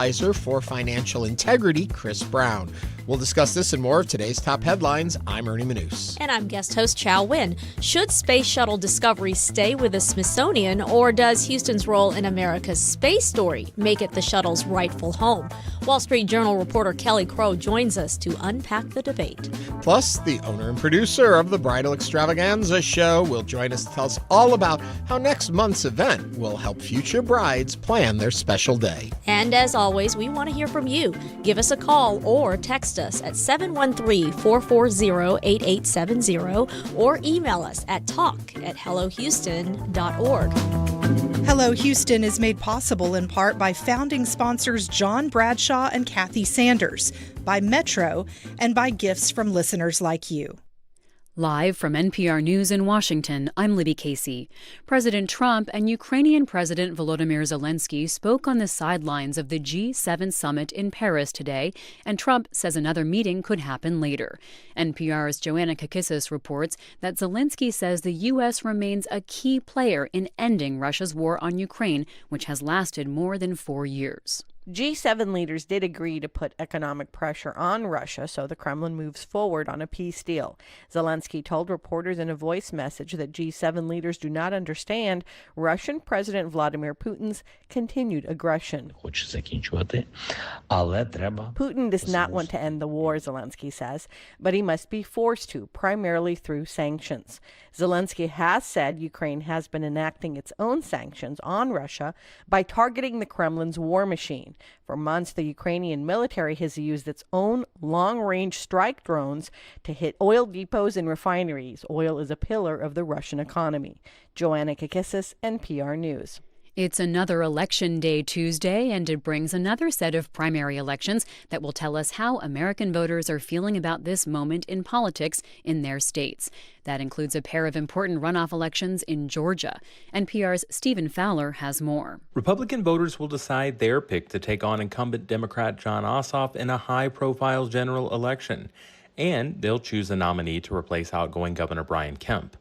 Advisor for Financial Integrity, Chris Brown. We'll discuss this and more of today's top headlines. I'm Ernie Manouse. And I'm guest host Chau Nguyen. Should Space Shuttle discovery stay with the Smithsonian, or does Houston's role in America's space story make it the shuttle's rightful home? Wall Street Journal reporter Kelly Crow joins us to unpack the debate. Plus, the owner and producer of the Bridal Extravaganza show will join us to tell us all about how next month's event will help future brides plan their special day. And as always, we want to hear from you. Give us a call or text us at 713-440-8870 or email us at talk@hellohouston.org. Hello Houston is made possible in part by founding sponsors John Bradshaw and Kathy Sanders, by Metro, and by gifts from listeners like you. Live from NPR News in Washington, I'm Libby Casey. President Trump and Ukrainian President Volodymyr Zelensky spoke on the sidelines of the G7 summit in Paris today, and Trump says another meeting could happen later. NPR's Joanna Kakissis reports that Zelensky says the U.S. remains a key player in ending Russia's war on Ukraine, which has lasted more than 4 years. G7 leaders did agree to put economic pressure on Russia so the Kremlin moves forward on a peace deal. Zelensky told reporters in a voice message that G7 leaders do not understand Russian President Vladimir Putin's continued aggression. Putin does not want to end the war, Zelensky says, but he must be forced to, primarily through sanctions. Zelensky has said Ukraine has been enacting its own sanctions on Russia by targeting the Kremlin's war machine. For months, the Ukrainian military has used its own long-range strike drones to hit oil depots and refineries. Oil is a pillar of the Russian economy. Joanna Kakissis, NPR News. It's another election day Tuesday, and it brings another set of primary elections that will tell us how American voters are feeling about this moment in politics in their states. That includes a pair of important runoff elections in Georgia. NPR's Stephen Fowler has more. Republican voters will decide their pick to take on incumbent Democrat Jon Ossoff in a high-profile general election. And they'll choose a nominee to replace outgoing Governor Brian Kemp.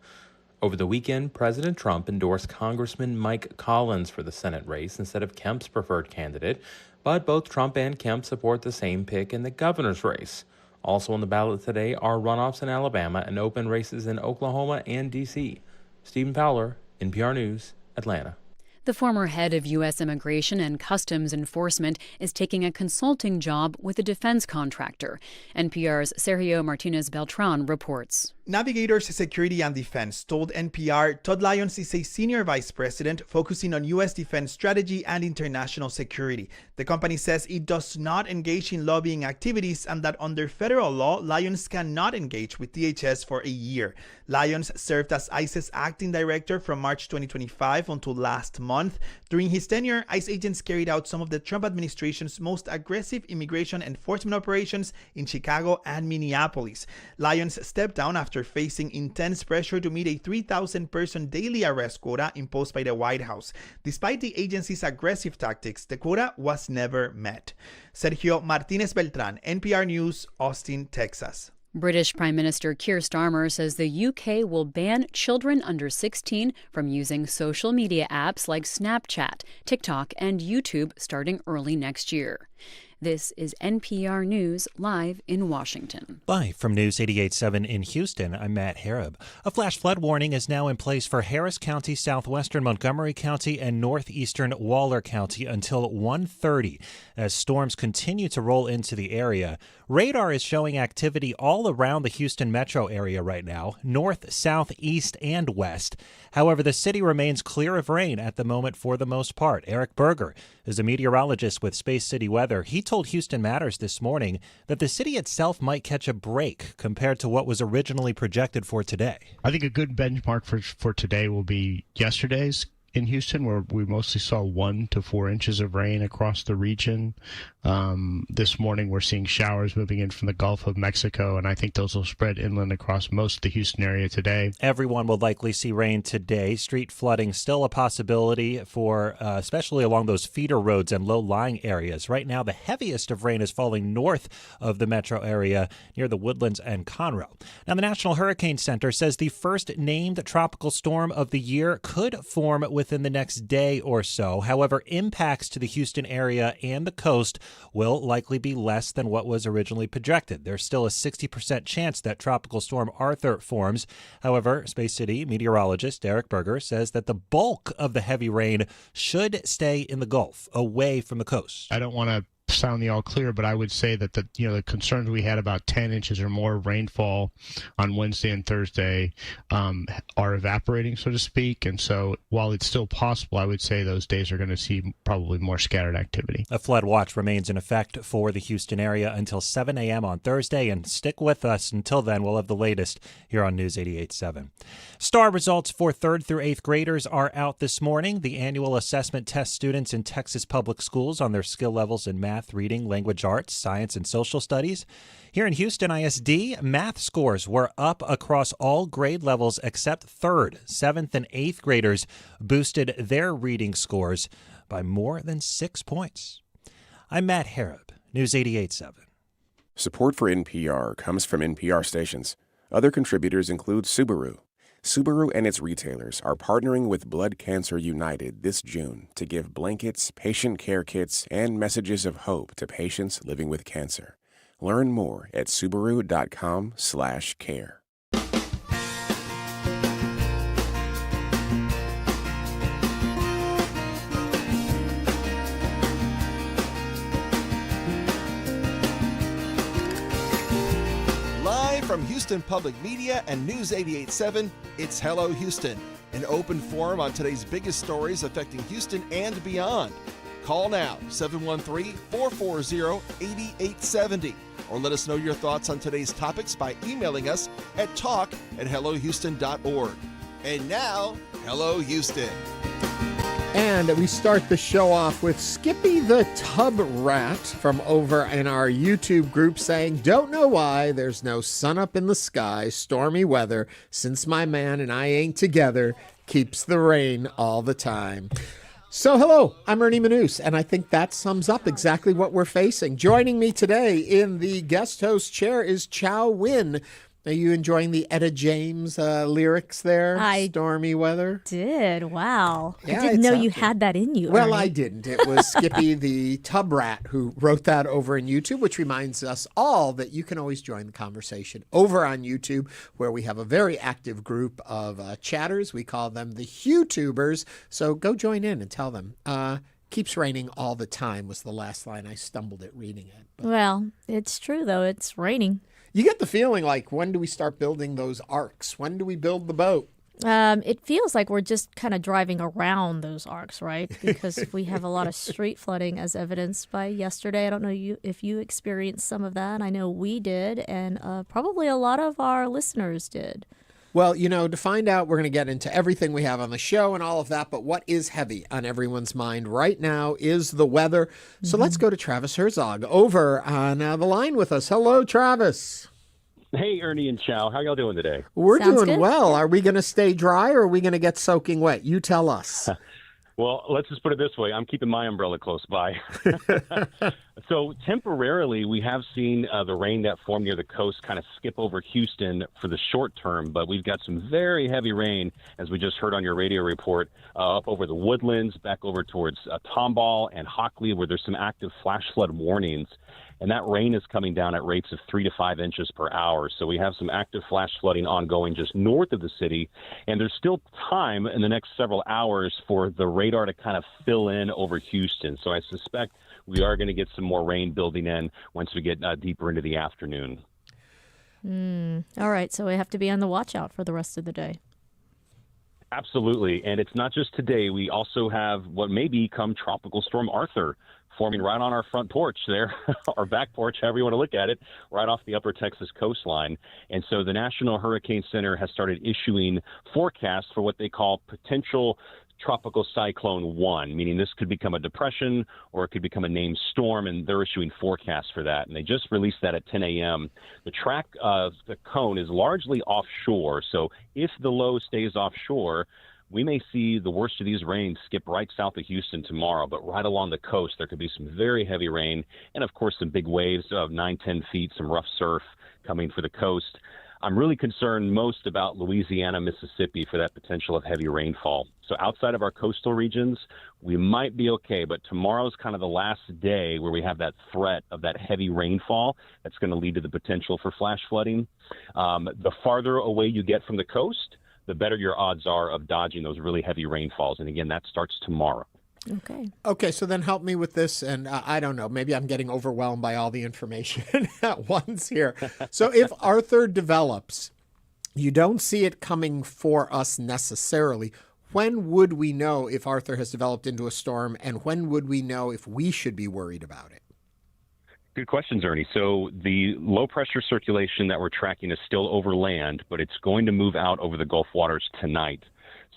Over the weekend, President Trump endorsed Congressman Mike Hollins for the Senate race instead of Kemp's preferred candidate, but both Trump and Kemp support the same pick in the governor's race. Also on the ballot today are runoffs in Alabama and open races in Oklahoma and D.C. Stephen Fowler, NPR News, Atlanta. The former head of U.S. Immigration and Customs Enforcement is taking a consulting job with a defense contractor. NPR's Sergio Martinez Beltran reports. Navigators Security and Defense told NPR Todd Lyons is a senior vice president focusing on U.S. defense strategy and international security. The company says it does not engage in lobbying activities and that under federal law, Lyons cannot engage with DHS for a year. Lyons served as ICE's acting director from March 2025 until last month. During his tenure, ICE agents carried out some of the Trump administration's most aggressive immigration enforcement operations in Chicago and Minneapolis. Lyons stepped down after facing intense pressure to meet a 3,000-person daily arrest quota imposed by the White House. Despite the agency's aggressive tactics, the quota was never met. Sergio Martinez Beltran, NPR News, Austin, Texas. British Prime Minister Keir Starmer says the UK will ban children under 16 from using social media apps like Snapchat, TikTok, and YouTube starting early next year. This is NPR News live in Washington. Live from News 88.7 in Houston, I'm Matt Harab. A flash flood warning is now in place for Harris County, southwestern Montgomery County, and northeastern Waller County until 1:30 as storms continue to roll into the area. Radar is showing activity all around the Houston metro area right now, north, south, east, and west. However, the city remains clear of rain at the moment for the most part. Eric Berger is a meteorologist with Space City Weather. He told Houston Matters this morning that the city itself might catch a break compared to what was originally projected for today. I think a good benchmark for today will be yesterday's in Houston, where we mostly saw 1 to 4 inches of rain across the region. This morning, we're seeing showers moving in from the Gulf of Mexico, and I think those will spread inland across most of the Houston area today. Everyone will likely see rain today. Street flooding still a possibility for especially along those feeder roads and low-lying areas. Right now, the heaviest of rain is falling north of the metro area near the Woodlands and Conroe. Now, the National Hurricane Center says the first named tropical storm of the year could form within the next day or so. However, impacts to the Houston area and the coast will likely be less than what was originally projected. There's still a 60% chance that Tropical Storm Arthur forms. However, Space City meteorologist Derek Berger says that the bulk of the heavy rain should stay in the Gulf, away from the coast. I don't want to sound the all clear, but I would say that the concerns we had about 10 inches or more rainfall on Wednesday and Thursday are evaporating, so to speak. And so while it's still possible, I would say those days are going to see probably more scattered activity. A flood watch remains in effect for the Houston area until 7 a.m. on Thursday, and stick with us until then. We'll have the latest here on News 88.7. STAR results for 3rd through 8th graders are out this morning. The annual assessment tests students in Texas public schools on their skill levels in math, reading, language arts, science, and social studies. Here in Houston ISD, math scores were up across all grade levels except 3rd, 7th, and 8th graders boosted their reading scores by more than 6 points. I'm Matt Harrop, News 88.7. Support for NPR comes from NPR stations. Other contributors include Subaru. Subaru and its retailers are partnering with Blood Cancer United this June to give blankets, patient care kits, and messages of hope to patients living with cancer. Learn more at Subaru.com/care. From Houston Public Media and News 88.7, it's Hello Houston, an open forum on today's biggest stories affecting Houston and beyond. Call now, 713-440-8870, or let us know your thoughts on today's topics by emailing us at talk@hellohouston.org. And now, Hello Houston. And we start the show off with Skippy the Tub Rat from over in our YouTube group saying, "Don't know why there's no sun up in the sky, stormy weather, since my man and I ain't together, keeps the rain all the time." So hello, I'm Ernie Manouse, and I think that sums up exactly what we're facing. Joining me today in the guest host chair is Chau Nguyen. Are you enjoying the Etta James lyrics there? Stormy weather? Did. Wow. Yeah, I didn't know you had that in you, Well, Ernie. I didn't. It was Skippy the Tub Rat who wrote that over in YouTube, which reminds us all that you can always join the conversation over on YouTube, where we have a very active group of chatters. We call them the HuTubers. So go join in and tell them. Keeps raining all the time was the last line. I stumbled at reading it. Well, it's true, though. It's raining. You get the feeling like, when do we start building those arcs? When do we build the boat? It feels like we're just kind of driving around those arcs, right? Because we have a lot of street flooding as evidenced by yesterday. I don't know if you experienced some of that. I know we did, and probably a lot of our listeners did. Well, to find out, we're going to get into everything we have on the show and all of that. But what is heavy on everyone's mind right now is the weather. So let's go to Travis Herzog over on the line with us. Hello, Travis. Hey, Ernie and Chau. How y'all doing today? We're doing good. Well. Are we going to stay dry or are we going to get soaking wet? You tell us. Well, let's just put it this way. I'm keeping my umbrella close by. So temporarily, we have seen the rain that formed near the coast kind of skip over Houston for the short term, but we've got some very heavy rain, as we just heard on your radio report, up over the Woodlands, back over towards Tomball and Hockley, where there's some active flash flood warnings. And that rain is coming down at rates of 3 to 5 inches per hour. So we have some active flash flooding ongoing just north of the city. And there's still time in the next several hours for the radar to kind of fill in over Houston. So I suspect we are going to get some more rain building in once we get deeper into the afternoon. All right. So we have to be on the watch out for the rest of the day. Absolutely. And it's not just today. We also have what may become Tropical Storm Arthur forming right on our front porch there, our back porch, however you want to look at it, right off the upper Texas coastline. And so the National Hurricane Center has started issuing forecasts for what they call potential Tropical Cyclone 1, meaning this could become a depression or it could become a named storm, and they're issuing forecasts for that. And they just released that at 10 a.m. The track of the cone is largely offshore, so if the low stays offshore, we may see the worst of these rains skip right south of Houston tomorrow, but right along the coast, there could be some very heavy rain and, of course, some big waves of 9-10 feet, some rough surf coming for the coast. I'm really concerned most about Louisiana, Mississippi for that potential of heavy rainfall. So outside of our coastal regions, we might be okay, but tomorrow's kind of the last day where we have that threat of that heavy rainfall that's going to lead to the potential for flash flooding. The farther away you get from the coast, the better your odds are of dodging those really heavy rainfalls. And again, that starts tomorrow. Okay, so then help me with this, and I don't know, maybe I'm getting overwhelmed by all the information at once here. So if Arthur develops, you don't see it coming for us necessarily. When would we know if Arthur has developed into a storm, and when would we know if we should be worried about it? Good questions, Ernie. So the low pressure circulation that we're tracking is still over land, but it's going to move out over the Gulf waters tonight.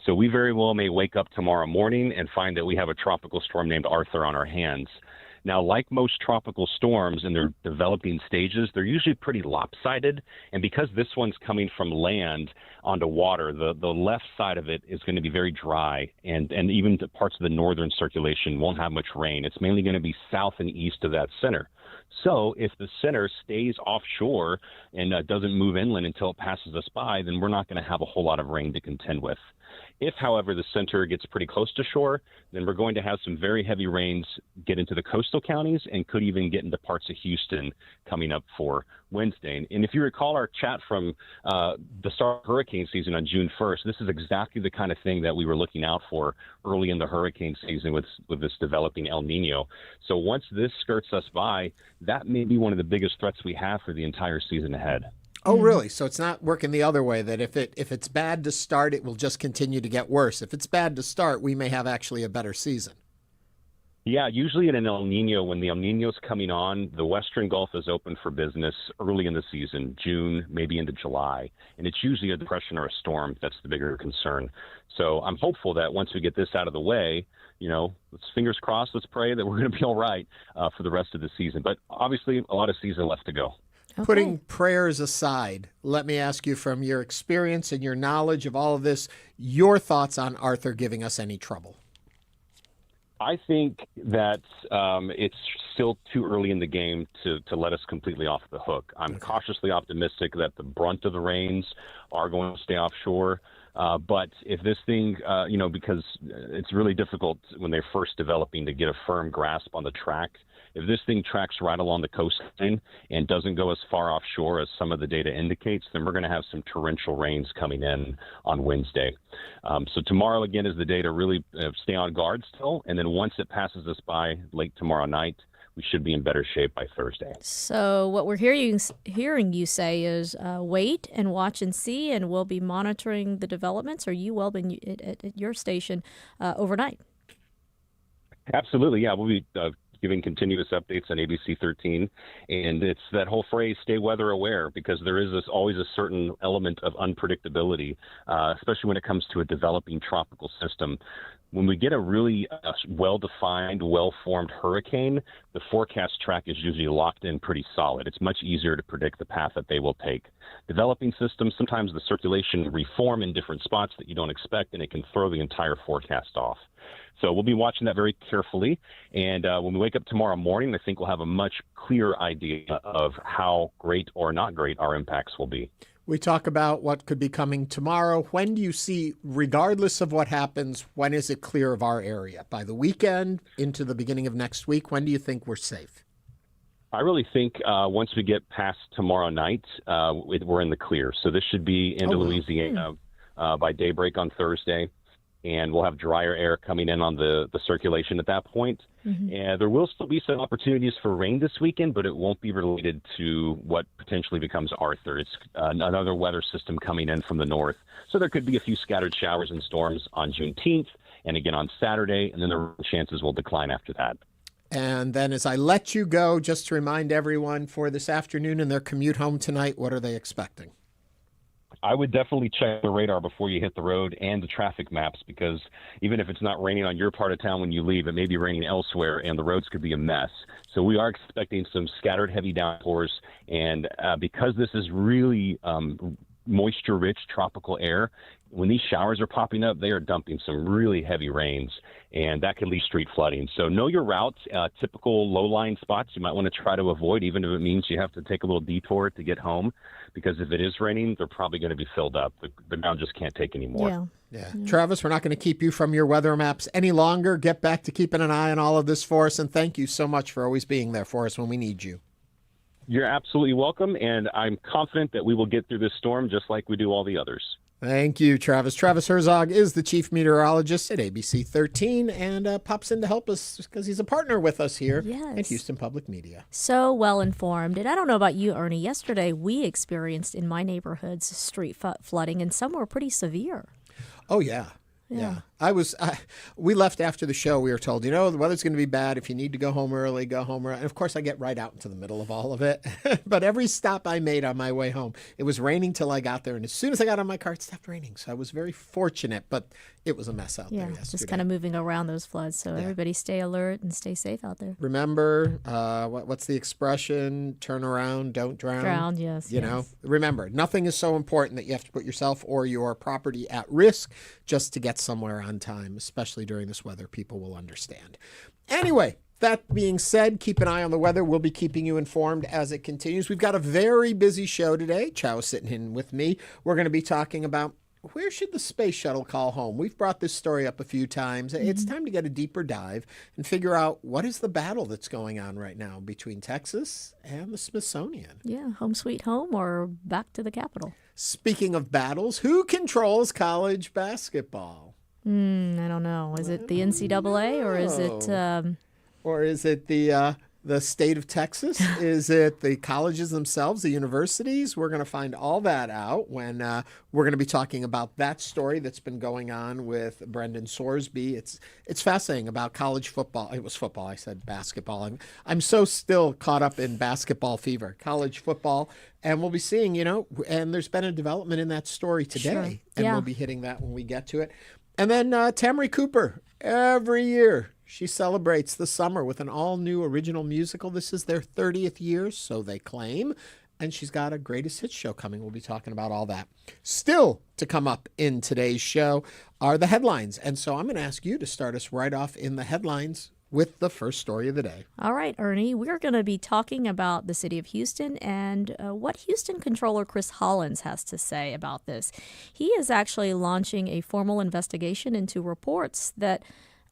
So we very well may wake up tomorrow morning and find that we have a tropical storm named Arthur on our hands. Now, like most tropical storms in their developing stages, they're usually pretty lopsided. And because this one's coming from land onto water, the left side of it is going to be very dry. And even the parts of the northern circulation won't have much rain. It's mainly going to be south and east of that center. So if the center stays offshore and doesn't move inland until it passes us by, then we're not going to have a whole lot of rain to contend with. If, however, the center gets pretty close to shore, then we're going to have some very heavy rains get into the coastal counties and could even get into parts of Houston coming up for Wednesday. And if you recall our chat from the start of hurricane season on June 1st, this is exactly the kind of thing that we were looking out for early in the hurricane season with this developing El Nino. So once this skirts us by, that may be one of the biggest threats we have for the entire season ahead. Oh, really? So it's not working the other way, that if it's bad to start, it will just continue to get worse. If it's bad to start, we may have actually a better season. Yeah, usually in an El Nino, when the El Nino's coming on, the Western Gulf is open for business early in the season, June, maybe into July. And it's usually a depression or a storm that's the bigger concern. So I'm hopeful that once we get this out of the way, let's fingers crossed, let's pray that we're going to be all right for the rest of the season. But obviously, a lot of season left to go. Okay. Putting prayers aside, let me ask you, from your experience and your knowledge of all of this, your thoughts on Arthur giving us any trouble. I think that it's still too early in the game to let us completely off the hook. I'm cautiously optimistic that the brunt of the rains are going to stay offshore. But if this thing, because it's really difficult when they're first developing to get a firm grasp on the track. If this thing tracks right along the coastline and doesn't go as far offshore as some of the data indicates, then we're going to have some torrential rains coming in on Wednesday. So tomorrow, again, is the day to really stay on guard still. And then once it passes us by late tomorrow night, we should be in better shape by Thursday. So what we're hearing you say is wait and watch and see, and we'll be monitoring the developments, or you will be at your station overnight. Absolutely, yeah. We'll be giving continuous updates on ABC 13. And it's that whole phrase, stay weather aware, because there is always a certain element of unpredictability, especially when it comes to a developing tropical system. When we get a really well-defined, well-formed hurricane, the forecast track is usually locked in pretty solid. It's much easier to predict the path that they will take. Developing systems, sometimes the circulation reform in different spots that you don't expect, and it can throw the entire forecast off. So we'll be watching that very carefully. And when we wake up tomorrow morning, I think we'll have a much clearer idea of how great or not great our impacts will be. We talk about what could be coming tomorrow. When do you see, regardless of what happens, when is it clear of our area? By the weekend, into the beginning of next week? When do you think we're safe? I really think once we get past tomorrow night, we're in the clear. So this should be into Louisiana by daybreak on Thursday. And we'll have drier air coming in on the circulation at that point. Mm-hmm. And there will still be some opportunities for rain this weekend, but it won't be related to what potentially becomes Arthur. It's another weather system coming in from the north. So there could be a few scattered showers and storms on Juneteenth and again on Saturday, and then the chances will decline after that. And then as I let you go, just to remind everyone for this afternoon and their commute home tonight, what are they expecting? I would definitely check the radar before you hit the road and the traffic maps, because even if it's not raining on your part of town when you leave, it may be raining elsewhere and the roads could be a mess. So we are expecting some scattered heavy downpours. And because this is really moisture-rich tropical air. When these showers are popping up, they are dumping some really heavy rains, and that can lead to street flooding. So know your routes. Typical low-lying spots you might want to try to avoid, even if it means you have to take a little detour to get home, because if it is raining, they're probably going to be filled up. The ground just can't take any more. Yeah. Travis, we're not going to keep you from your weather maps any longer. Get back to keeping an eye on all of this for us, and thank you so much for always being there for us when we need you. You're absolutely welcome, and I'm confident that we will get through this storm just like we do all the others. Thank you, Travis. Travis Herzog is the chief meteorologist at ABC 13 and pops in to help us because he's a partner with us here at Houston Public Media. So well informed. And I don't know about you, Ernie. Yesterday, we experienced in my neighborhoods street flooding, and some were pretty severe. Oh, yeah. Yeah. We left after the show. We were told, the weather's going to be bad. If you need to go home early, go home early. And of course, I get right out into the middle of all of it. But every stop I made on my way home, it was raining till I got there. And as soon as I got on my car, it stopped raining. So I was very fortunate, but it was a mess out there yesterday. Just kind of moving around those floods. So everybody stay alert and stay safe out there. Remember, what's the expression? Turn around, don't drown. Drown, yes. You know, remember, nothing is so important that you have to put yourself or your property at risk just to get somewhere on time, especially during this weather. People will understand. Anyway, that being said, keep an eye on the weather. We'll be keeping you informed as it continues. We've got a very busy show today. Chau is sitting in with me. We're going to be talking about where should the Space Shuttle call home? We've brought this story up a few times. It's time to get a deeper dive and figure out what is the battle that's going on right now between Texas and the Smithsonian. Yeah, home sweet home or back to the Capitol. Speaking of battles, who controls college basketball? I don't know. Is it the NCAA or is it... Or is it the state of Texas? Is it the colleges themselves, the universities? We're going to find all that out when we're going to be talking about that story that's been going on with Brendan Sorsby. It's fascinating about college football. It was football. I said basketball. I'm so still caught up in basketball fever, college football. And we'll be seeing, and there's been a development in that story today. And we'll be hitting that when we get to it. And then Tamarie Cooper, every year, she celebrates the summer with an all-new original musical. This is their 30th year, so they claim. And she's got a greatest hits show coming. We'll be talking about all that. Still to come up in today's show are the headlines. And so I'm going to ask you to start us right off in the headlines with the first story of the day. All right, Ernie, we're going to be talking about the city of Houston and what Houston Comptroller Chris Hollins has to say about this. He is actually launching a formal investigation into reports that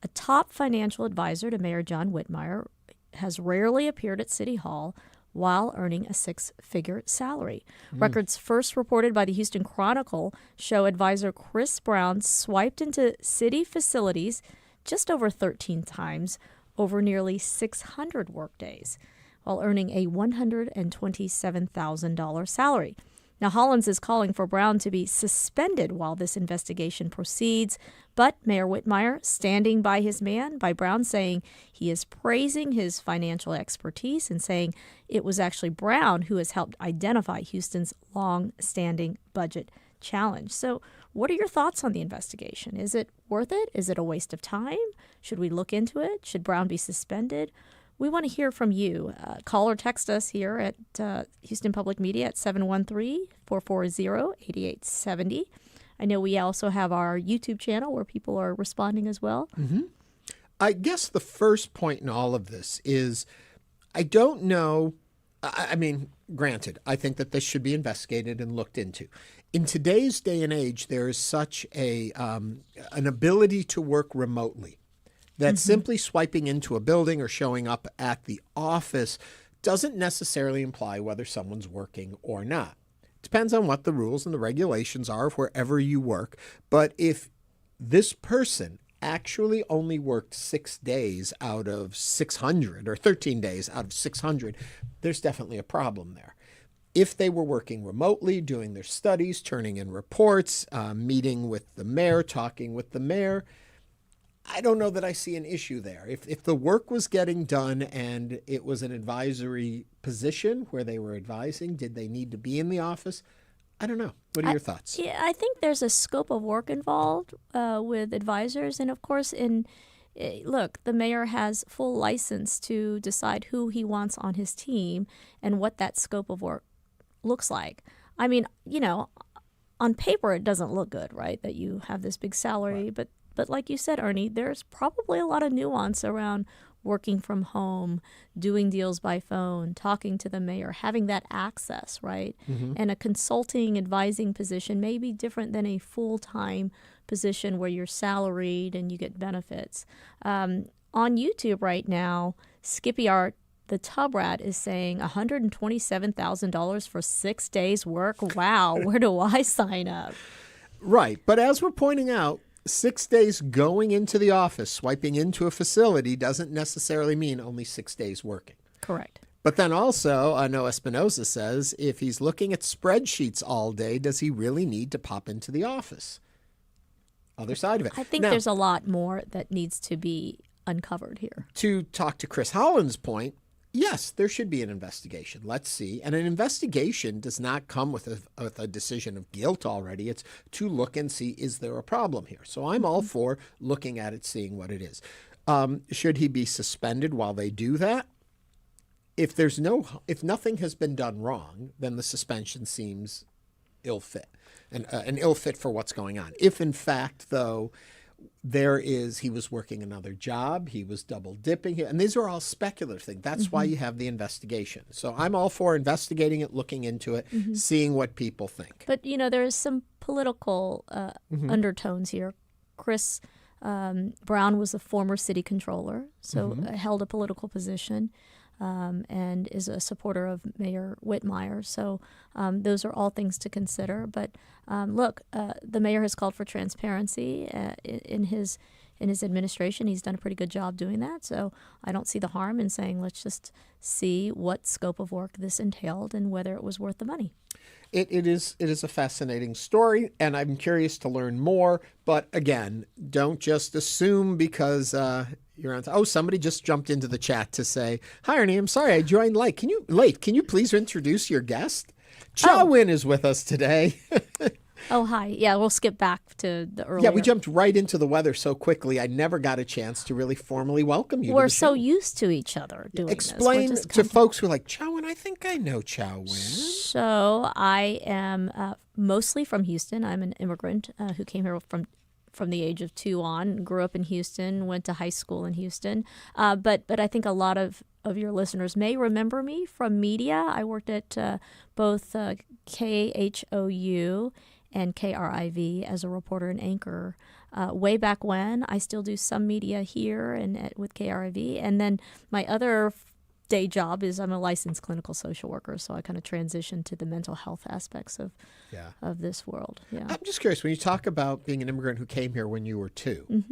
a top financial advisor to Mayor John Whitmire has rarely appeared at City Hall while earning a six-figure salary. Records first reported by the Houston Chronicle show advisor Chris Brown swiped into city facilities just over 13 times over nearly 600 workdays while earning a $127,000 salary. Now, Hollins is calling for Brown to be suspended while this investigation proceeds, but Mayor Whitmire standing by his man, by Brown, saying he is praising his financial expertise and saying it was actually Brown who has helped identify Houston's long-standing budget challenge. So what are your thoughts on the investigation? Is it worth it? Is it a waste of time? Should we look into it? Should Brown be suspended? We want to hear from you. Call or text us here at Houston Public Media at 713-440-8870. I know we also have our YouTube channel where people are responding as well. I guess the first point in all of this is I don't know. I mean, granted, I think that this should be investigated and looked into. In today's day and age, there is such an ability to work remotely that simply swiping into a building or showing up at the office doesn't necessarily imply whether someone's working or not. It depends on what the rules and the regulations are of wherever you work. But if this person actually only worked 6 days out of 600 or 13 days out of 600, there's definitely a problem there. If they were working remotely, doing their studies, turning in reports, meeting with the mayor, talking with the mayor, I don't know that I see an issue there. If the work was getting done and it was an advisory position where they were advising, did they need to be in the office? I don't know. What are your thoughts? Yeah, I think there's a scope of work involved with advisors. And of course, look, the mayor has full license to decide who he wants on his team and what that scope of work looks like. I mean, on paper, it doesn't look good, right? That you have this big salary, but like you said, Ernie, there's probably a lot of nuance around working from home, doing deals by phone, talking to the mayor, having that access, right? And a consulting, advising position may be different than a full-time position where you're salaried and you get benefits. On YouTube right now, Skippy Art, the tub rat, is saying $127,000 for 6 days work. Wow, where do I sign up? Right. But as we're pointing out, 6 days going into the office, swiping into a facility doesn't necessarily mean only 6 days working. Correct. But then also, Noah Espinosa says, if he's looking at spreadsheets all day, does he really need to pop into the office? Other side of it. I think there's a lot more that needs to be uncovered here. To talk to Chris Hollins' point, yes, there should be an investigation. Let's see. And an investigation does not come with a decision of guilt already. It's to look and see, is there a problem here? So I'm all for looking at it, seeing what it is. Should he be suspended while they do that? If nothing has been done wrong, then the suspension seems ill fit, and an ill fit for what's going on. If in fact, though, he was working another job, he was double dipping, and these are all speculative things. That's why you have the investigation. So I'm all for investigating it, looking into it, seeing what people think. But, there is some political undertones here. Chris Brown was a former city controller, so held a political position. And is a supporter of Mayor Whitmire. So those are all things to consider. But look, the mayor has called for transparency in his administration. He's done a pretty good job doing that. So I don't see the harm in saying, let's just see what scope of work this entailed and whether it was worth the money. It is a fascinating story, and I'm curious to learn more. But again, don't just assume because you're on. Somebody just jumped into the chat to say, "Hi, Ernie. I'm sorry I joined late. Can you please introduce your guest?" Chau Nguyen is with us today. Oh, hi. Yeah, we'll skip back to the earlier. Yeah, we jumped right into the weather so quickly. I never got a chance to really formally welcome you. We're so used to each other doing this. Explain to folks who are like, Chau Nguyen, I think I know Chau Nguyen. So I am mostly from Houston. I'm an immigrant who came here from the age of 2 on, grew up in Houston, went to high school in Houston. But I think a lot of your listeners may remember me from media. I worked at both KHOU and KRIV as a reporter and anchor way back when. I still do some media here and with KRIV. And then my other day job is I'm a licensed clinical social worker, so I kind of transitioned to the mental health aspects of this world. Yeah. I'm just curious, when you talk about being an immigrant who came here when you were 2,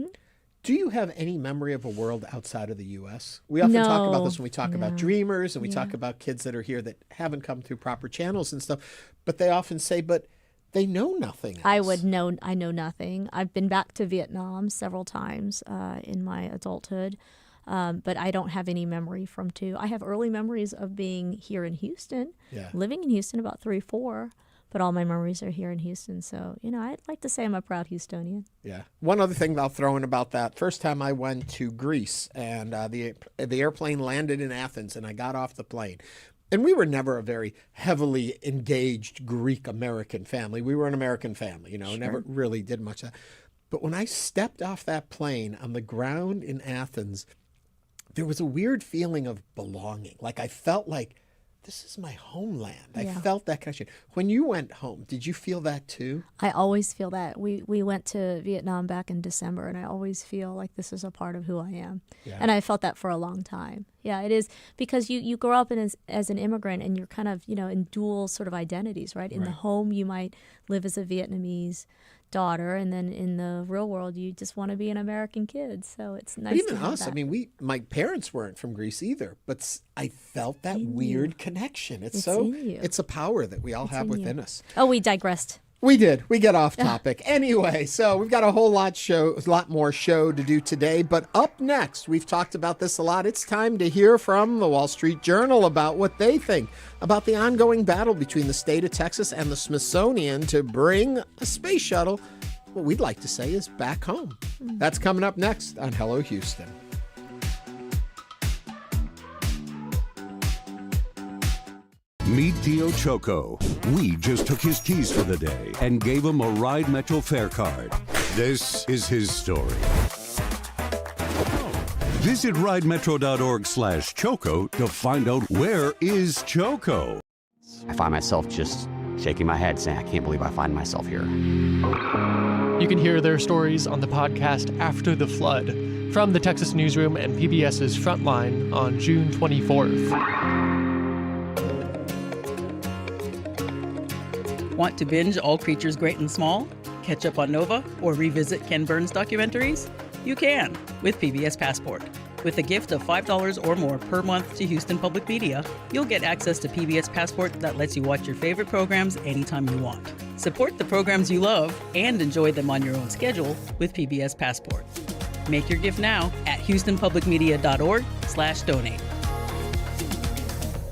do you have any memory of a world outside of the U.S.? We often talk about this when we talk about dreamers and we talk about kids that are here that haven't come through proper channels and stuff, but they often say, but they know nothing else. I know nothing. I've been back to Vietnam several times in my adulthood. But I don't have any memory from 2. I have early memories of being here in Houston, living in Houston about 3, 4, but all my memories are here in Houston. So, I'd like to say I'm a proud Houstonian. Yeah. One other thing I'll throw in about that. First time I went to Greece and the airplane landed in Athens and I got off the plane. And we were never a very heavily engaged Greek-American family. We were an American family, never really did much of that. But when I stepped off that plane on the ground in Athens, there was a weird feeling of belonging. Like I felt like this is my homeland. I felt that connection. When you went home, did you feel that too? I always feel that. We went to Vietnam back in December, and I always feel like this is a part of who I am. Yeah. And I felt that for a long time. Yeah, it is because you grow up as an immigrant, and you're kind of in dual sort of identities, right? In the home, you might live as a Vietnamese daughter, and then in the real world you just want to be an American kid. So it's nice. But even to have us, that. I mean, my parents weren't from Greece either, but I felt that weird connection. It's a power that we all have within us. Oh, we digressed. We did. We get off topic. Anyway, so we've got a lot more show to do today. But up next, we've talked about this a lot. It's time to hear from the Wall Street Journal about what they think about the ongoing battle between the state of Texas and the Smithsonian to bring a space shuttle, what we'd like to say is back home. That's coming up next on Hello Houston. Meet Tio Choco. We just took his keys for the day and gave him a Ride Metro fare card. This is his story. Visit ridemetro.org/Choco to find out where is Choco. I find myself just shaking my head saying, I can't believe I find myself here. You can hear their stories on the podcast After the Flood from the Texas Newsroom and PBS's Frontline on June 24th. Want to binge All Creatures Great and Small? Catch up on Nova? Or revisit Ken Burns documentaries? You can with PBS Passport. With a gift of $5 or more per month to Houston Public Media, you'll get access to PBS Passport that lets you watch your favorite programs anytime you want. Support the programs you love and enjoy them on your own schedule with PBS Passport. Make your gift now at houstonpublicmedia.org/donate.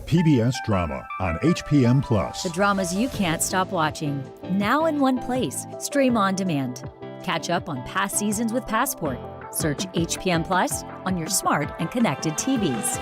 PBS Drama on HPM Plus. The dramas you can't stop watching. Now in one place. Stream on demand. Catch up on past seasons with Passport. Search HPM Plus on your smart and connected TVs.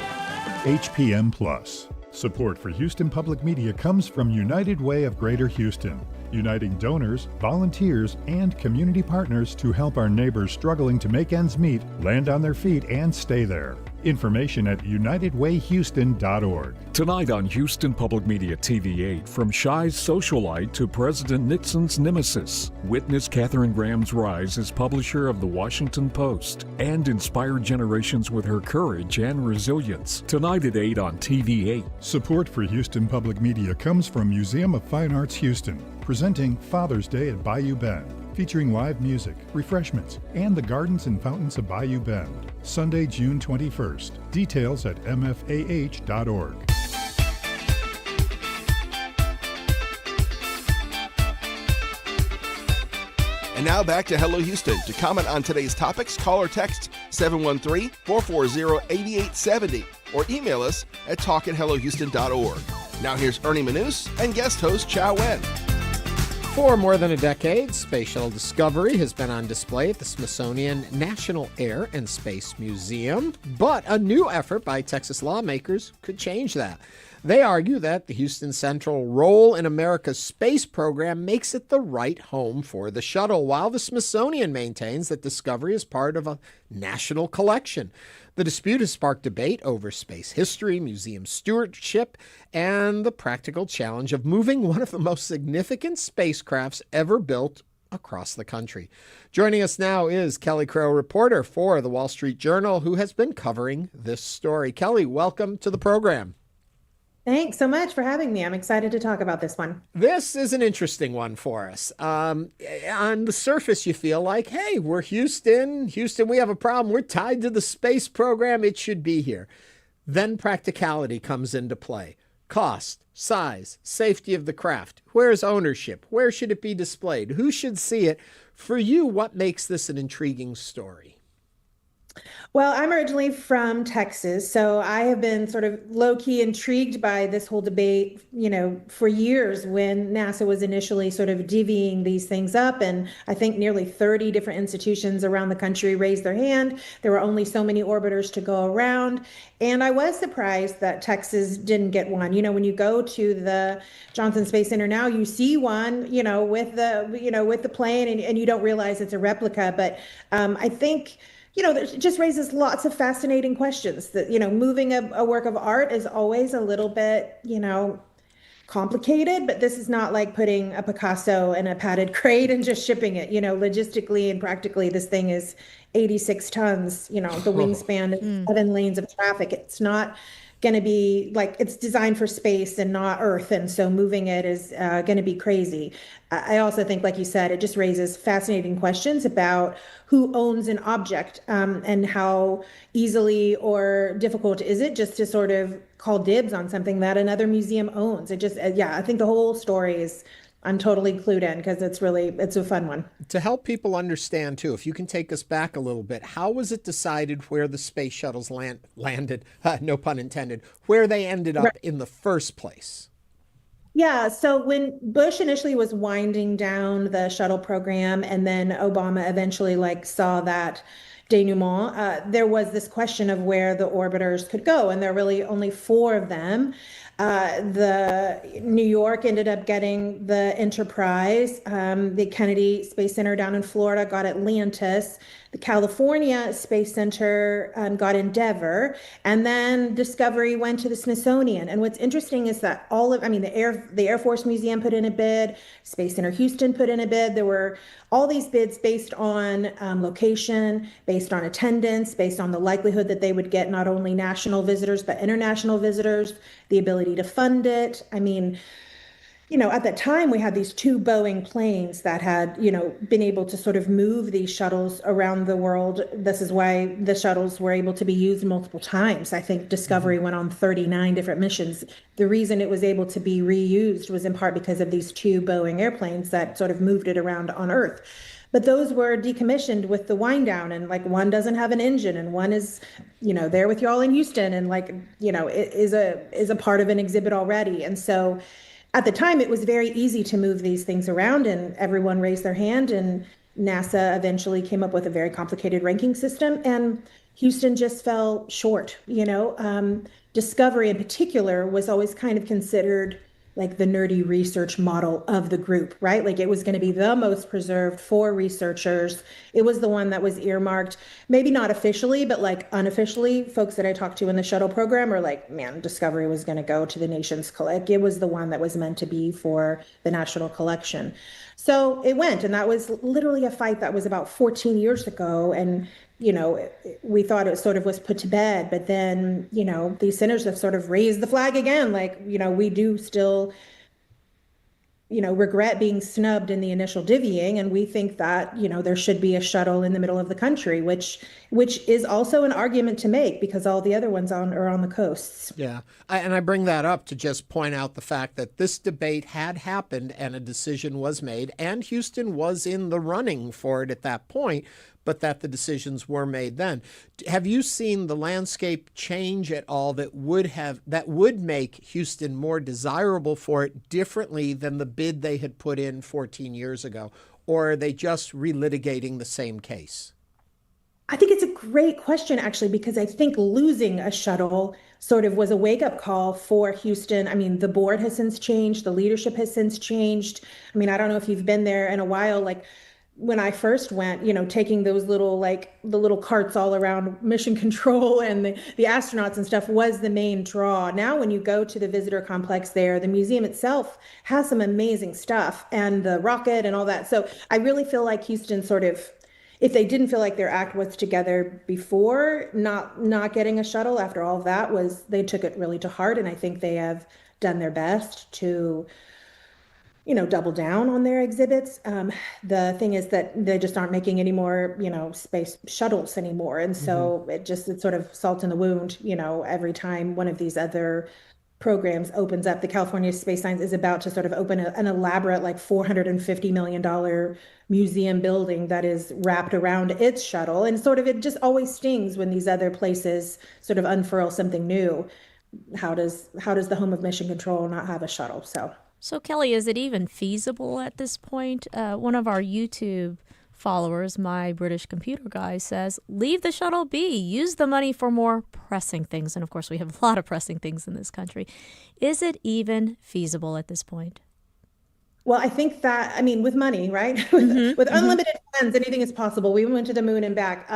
HPM Plus. Support for Houston Public Media comes from United Way of Greater Houston, uniting donors, volunteers, and community partners to help our neighbors struggling to make ends meet land on their feet and stay there. Information at unitedwayhouston.org. Tonight on Houston Public Media TV8, from Shy's socialite to President Nixon's nemesis, witness Katharine Graham's rise as publisher of the Washington Post and inspired generations with her courage and resilience. Tonight at 8 on TV8. Support for Houston Public Media comes from Museum of Fine Arts Houston, presenting Father's Day at Bayou Bend, featuring live music, refreshments, and the gardens and fountains of Bayou Bend. Sunday, June 21st. Details at mfah.org. And now back to Hello Houston. To comment on today's topics, call or text 713-440-8870 or email us at talk@hellohouston.org. Now here's Ernie Manouse and guest host Chau Nguyen. For more than a decade, Space Shuttle Discovery has been on display at the Smithsonian National Air and Space Museum, but a new effort by Texas lawmakers could change that. They argue that the Houston Central role in America's space program makes it the right home for the shuttle, while the Smithsonian maintains that Discovery is part of a national collection. The dispute has sparked debate over space history, museum stewardship, and the practical challenge of moving one of the most significant spacecrafts ever built across the country. Joining us now is Kelly Crow, reporter for the Wall Street Journal, who has been covering this story. Kelly, welcome to the program. Thanks so much for having me. I'm excited to talk about this one. This is an interesting one for us. On the surface, you feel like, hey, we're Houston. Houston, we have a problem. We're tied to the space program. It should be here. Then practicality comes into play. Cost, size, safety of the craft. Where's ownership? Where should it be displayed? Who should see it? For you, what makes this an intriguing story? Well, I'm originally from Texas, so I have been sort of low-key intrigued by this whole debate, for years when NASA was initially sort of divvying these things up. And I think nearly 30 different institutions around the country raised their hand. There were only so many orbiters to go around. And I was surprised that Texas didn't get one. When you go to the Johnson Space Center now, you see one, with the plane, and you don't realize it's a replica. But I think it just raises lots of fascinating questions. That, moving a work of art is always a little bit, complicated, but this is not like putting a Picasso in a padded crate and just shipping it. Logistically and practically, this thing is 86 tons, the wingspan is 7 lanes of traffic. It's not going to be it's designed for space and not Earth. And so moving it is going to be crazy. I also think, like you said, it just raises fascinating questions about who owns an object and how easily or difficult is it just to sort of call dibs on something that another museum owns. It just, I think the whole story is, I'm totally clued in because it's a fun one. To help people understand, too, if you can take us back a little bit, how was it decided where the space shuttles landed, no pun intended, where they ended up in the first place? Yeah, so when Bush initially was winding down the shuttle program, and then Obama eventually saw that denouement, there was this question of where the orbiters could go, and there are really only 4 of them. The New York ended up getting the Enterprise. The Kennedy Space Center down in Florida got Atlantis. The California Space Center got Endeavour, and then Discovery went to the Smithsonian. And what's interesting is that the Air Force Museum put in a bid, Space Center Houston put in a bid. There were all these bids based on location, based on attendance, based on the likelihood that they would get not only national visitors, but international visitors, the ability to fund it. I mean, at that time, we had these 2 Boeing planes that had, been able to sort of move these shuttles around the world. This is why the shuttles were able to be used multiple times. I think Discovery went on 39 different missions. The reason it was able to be reused was in part because of these 2 Boeing airplanes that sort of moved it around on Earth. But those were decommissioned with the wind down, and one doesn't have an engine, and one is, there with y'all in Houston, and is a part of an exhibit already. And so at the time, it was very easy to move these things around, and everyone raised their hand, and NASA eventually came up with a very complicated ranking system, and Houston just fell short. Discovery in particular was always kind of considered like the nerdy research model of the group, right? Like it was going to be the most preserved for researchers. It was the one that was earmarked, maybe not officially, but like unofficially, folks that I talked to in the shuttle program are like, man, Discovery was going to go to the nation's collect. It was the one that was meant to be for the national collection. So it went, and that was literally a fight that was about 14 years ago. And we thought it sort of was put to bed, but then, these centers have sort of raised the flag again. Like, we do still, regret being snubbed in the initial divvying. And we think that, there should be a shuttle in the middle of the country, which is also an argument to make because all the other ones are on the coasts. Yeah. And I bring that up to just point out the fact that this debate had happened and a decision was made, and Houston was in the running for it at that point, but that the decisions were made then. Have you seen the landscape change at all that would make Houston more desirable for it differently than the bid they had put in 14 years ago? Or are they just relitigating the same case? I think it's a great question, actually, because I think losing a shuttle sort of was a wake-up call for Houston. I mean, the board has since changed. The leadership has since changed. I mean, I don't know if you've been there in a while, like when I first went, taking those little, the little carts all around mission control and the astronauts and stuff was the main draw. Now, when you go to the visitor complex there, the museum itself has some amazing stuff and the rocket and all that. So I really feel like Houston sort of, if they didn't feel like their act was together before, not getting a shuttle after all of that they took it really to heart. And I think they have done their best to double down on their exhibits. The thing is that they just aren't making any more, space shuttles anymore. And so it's sort of salt in the wound, every time one of these other programs opens up. The California Space Science is about to sort of open an elaborate, $450 million museum building that is wrapped around its shuttle. And sort of, it just always stings when these other places sort of unfurl something new. How does the home of mission control not have a shuttle? So, Kelly, is it even feasible at this point? One of our YouTube followers, my British computer guy, says, leave the shuttle be. Use the money for more pressing things. And, of course, we have a lot of pressing things in this country. Is it even feasible at this point? Well, I think that, with money, right? With unlimited funds, anything is possible. We went to the moon and back.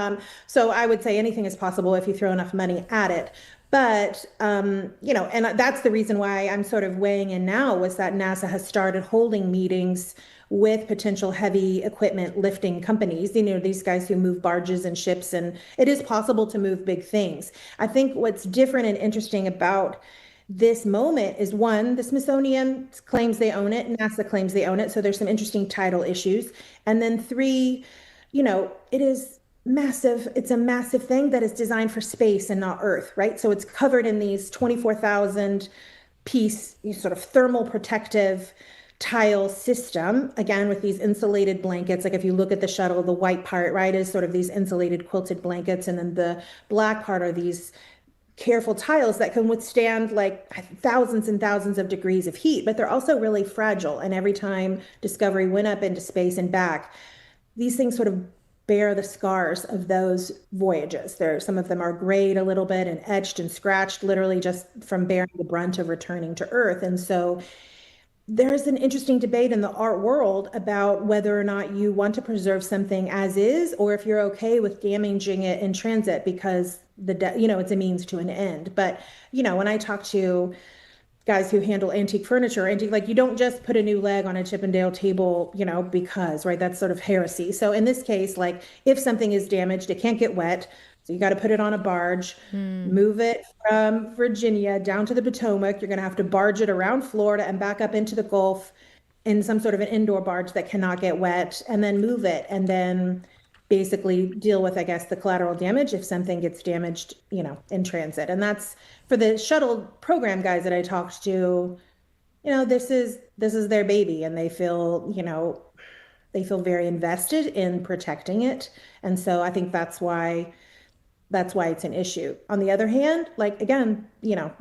So I would say anything is possible if you throw enough money at it. But, and that's the reason why I'm sort of weighing in now was that NASA has started holding meetings with potential heavy equipment lifting companies, these guys who move barges and ships, and it is possible to move big things. I think what's different and interesting about this moment is, one, the Smithsonian claims they own it, NASA claims they own it, so there's some interesting title issues. And then 3, it is massive. It's a massive thing that is designed for space and not Earth, right? So it's covered in these 24,000 piece sort of thermal protective tile system, again, with these insulated blankets. Like if you look at the shuttle, the white part, right, is sort of these insulated quilted blankets. And then the black part are these careful tiles that can withstand thousands and thousands of degrees of heat, but they're also really fragile. And every time Discovery went up into space and back, these things sort of bear the scars of those voyages. Some of them are grayed a little bit and etched and scratched, literally just from bearing the brunt of returning to Earth. And so there's an interesting debate in the art world about whether or not you want to preserve something as is, or if you're okay with damaging it in transit because it's a means to an end. But when I talk to guys who handle antique furniture, you don't just put a new leg on a Chippendale table, because, right, that's sort of heresy. So in this case, like if something is damaged, it can't get wet. So you got to put it on a barge, move it from Virginia down to the Potomac. You're going to have to barge it around Florida and back up into the Gulf in some sort of an indoor barge that cannot get wet, and then move it, and then basically deal with, I guess, the collateral damage if something gets damaged, in transit. And that's for the shuttle program guys that I talked to, this is their baby, and they feel very invested in protecting it. And so I think that's why it's an issue. On the other hand, again,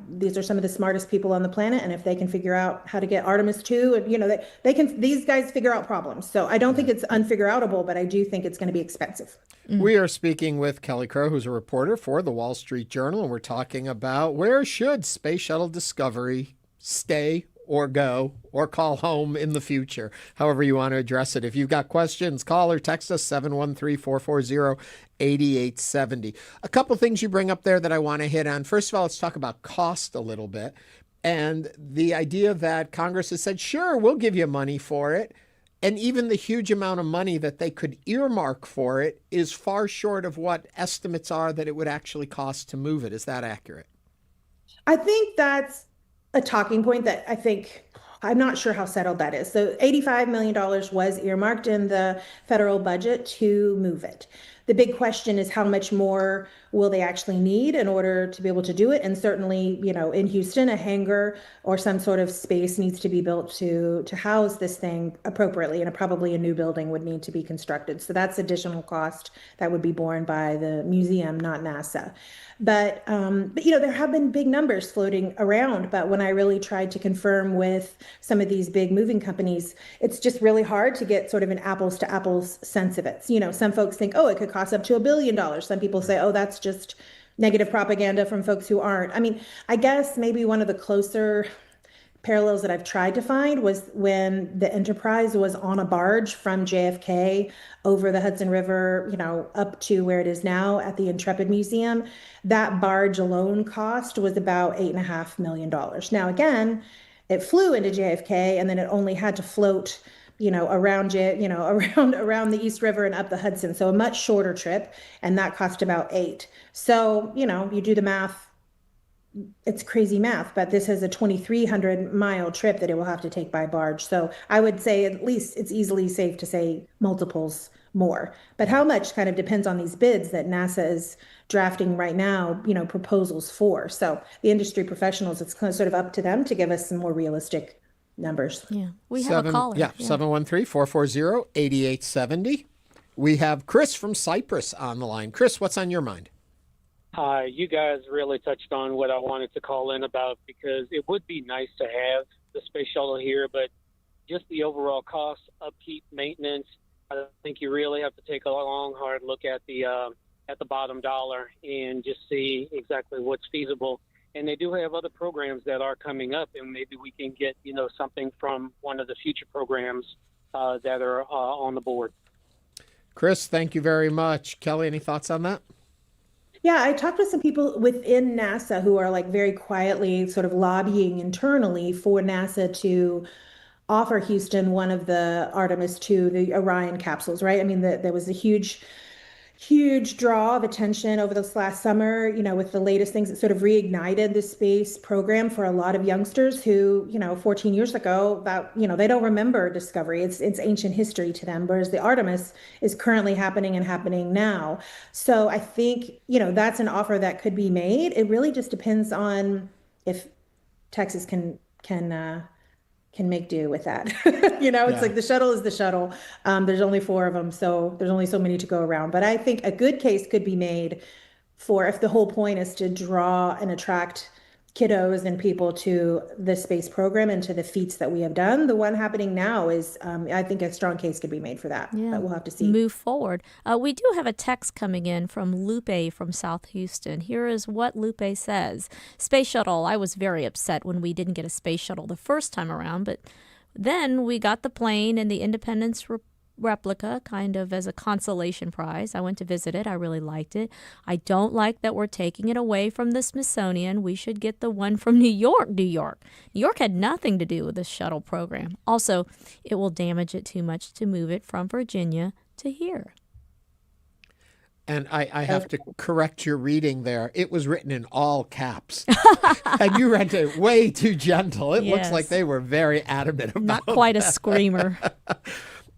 these are some of the smartest people on the planet, and if they can figure out how to get Artemis 2, and these guys figure out problems. So I don't think it's unfigure-outable, but I do think it's going to be expensive. We are speaking with Kelly Crow, who's a reporter for the Wall Street Journal, and we're talking about where should Space Shuttle Discovery stay or go or call home in the future, however you want to address it. If you've got questions, call or text us 713-440-8870. A couple things you bring up there that I want to hit on. First of all, let's talk about cost a little bit. And the idea that Congress has said, sure, we'll give you money for it. And even the huge amount of money that they could earmark for it is far short of what estimates are that it would actually cost to move it. Is that accurate? I think that's a talking point that I'm not sure how settled that is. So $85 million was earmarked in the federal budget to move it. The big question is how much more will they actually need in order to be able to do it? And certainly, in Houston, a hangar or some sort of space needs to be built to house this thing appropriately, and probably a new building would need to be constructed. So that's additional cost that would be borne by the museum, not NASA. But there have been big numbers floating around. But when I really tried to confirm with some of these big moving companies, it's just really hard to get sort of an apples to apples sense of it. Some folks think, oh, it could cost up to $1 billion. Some people say, oh, that's just negative propaganda from folks who aren't. I mean, I guess maybe one of the closer parallels that I've tried to find was when the Enterprise was on a barge from JFK over the Hudson River, up to where it is now at the Intrepid Museum. That barge alone cost was about $8.5 million. Now, again, it flew into JFK, and then it only had to float, around the East River and up the Hudson. So a much shorter trip, and that cost about $8 million. So, you do the math. It's crazy math, but this is a 2,300-mile trip that it will have to take by barge. So I would say at least it's easily safe to say multiples more. But how much kind of depends on these bids that NASA is drafting right now, proposals for. So the industry professionals, it's kind of sort of up to them to give us some more realistic numbers. Yeah, we have a caller. Yeah, 713-440-8870. We have Chris from Cyprus on the line. Chris, what's on your mind? Hi, you guys really touched on what I wanted to call in about, because it would be nice to have the space shuttle here, but just the overall cost, upkeep, maintenance, I think you really have to take a long, hard look at the bottom dollar and just see exactly what's feasible. And they do have other programs that are coming up, and maybe we can get, something from one of the future programs that are on the board. Chris, thank you very much. Kelly, any thoughts on that? Yeah, I talked with some people within NASA who are very quietly sort of lobbying internally for NASA to offer Houston one of the Artemis 2, the Orion capsules, right? I mean, there was a huge draw of attention over this last summer, with the latest things that sort of reignited the space program for a lot of youngsters who, 14 years ago, that, they don't remember Discovery. It's ancient history to them, whereas the Artemis is currently happening now. So I think, that's an offer that could be made. It really just depends on if Texas can make do with that. It's like the shuttle is the shuttle. There's only 4 of them, so there's only so many to go around. But I think a good case could be made for, if the whole point is to draw and attract kiddos and people to the space program and to the feats that we have done. The one happening now is, I think a strong case could be made for that, but we'll have to see. Move forward. We do have a text coming in from Lupe from South Houston. Here is what Lupe says. Space Shuttle, I was very upset when we didn't get a space shuttle the first time around, but then we got the plane and the Independence replica kind of as a consolation prize. I went to visit it. I really liked it. I don't like that we're taking it away from the Smithsonian. We should get the one from New York. New York had nothing to do with the shuttle program. Also, it will damage it too much to move it from Virginia to here. And I have to correct your reading there. It was written in all caps. And you read it way too gentle. It looks like they were very adamant about Not quite a screamer.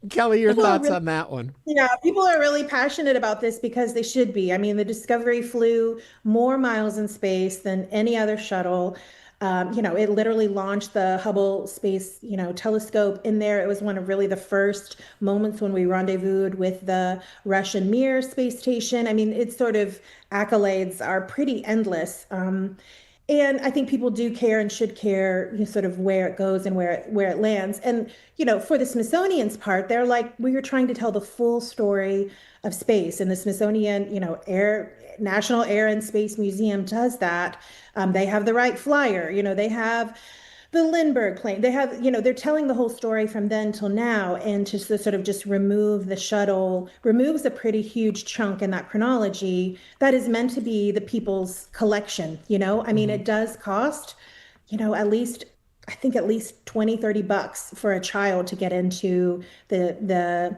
Kelly, your thoughts on that one? Yeah, people are really passionate about this because they should be. I mean, the Discovery flew more miles in space than any other shuttle. It literally launched the Hubble Space, telescope in there. It was one of really the first moments when we rendezvoused with the Russian Mir space station. I mean, its sort of accolades are pretty endless. And I think people do care and should care sort of where it goes and where it lands. And, for the Smithsonian's part, they're like, we're trying to tell the full story of space. And the Smithsonian, National Air and Space Museum does that. They have the Wright Flyer, they have the Lindbergh plane. They have, they're telling the whole story from then till now. And to sort of just remove the shuttle removes a pretty huge chunk in that chronology that is meant to be the people's collection. I mean, it does cost, at least 20, $30 for a child to get into the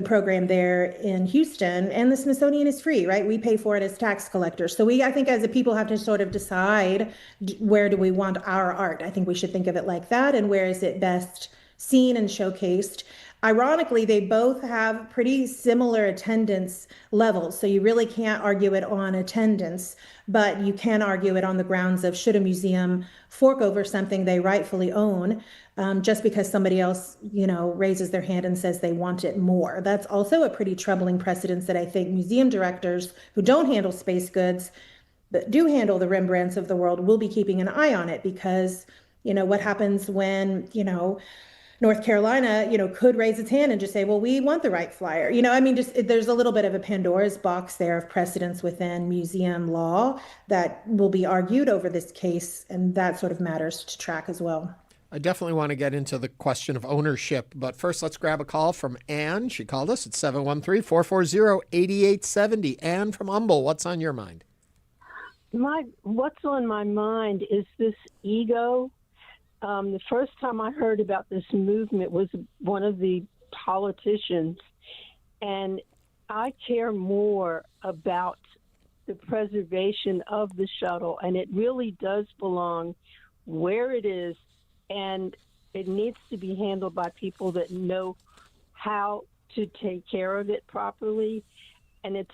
program there in Houston, and the Smithsonian is free, right? We pay for it as tax collectors. So I think as a people have to sort of decide where do we want our art. I think we should think of it like that, and where is it best seen and showcased. Ironically, they both have pretty similar attendance levels, so you really can't argue it on attendance, but you can argue it on the grounds of should a museum fork over something they rightfully own just because somebody else, raises their hand and says they want it more. That's also a pretty troubling precedence that I think museum directors who don't handle space goods but do handle the Rembrandts of the world will be keeping an eye on it, because, what happens when, North Carolina, could raise its hand and just say, well, we want the Wright Flyer. There's a little bit of a Pandora's box there of precedents within museum law that will be argued over this case, and that sort of matters to track as well. I definitely want to get into the question of ownership, but first let's grab a call from Ann. She called us at 713-440-8870. Ann from Humble, what's on your mind? What's on my mind is this ego. The first time I heard about this movement was one of the politicians, and I care more about the preservation of the shuttle, and it really does belong where it is, and it needs to be handled by people that know how to take care of it properly. And it's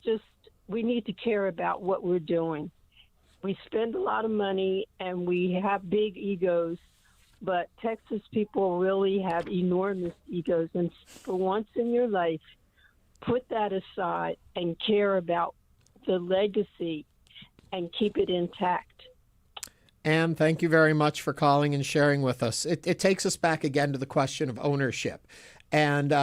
just, we need to care about what we're doing. We spend a lot of money and we have big egos, but Texas people really have enormous egos. And for once in your life, put that aside and care about the legacy and keep it intact. Ann, thank you very much for calling and sharing with us. It takes us back again to the question of ownership. And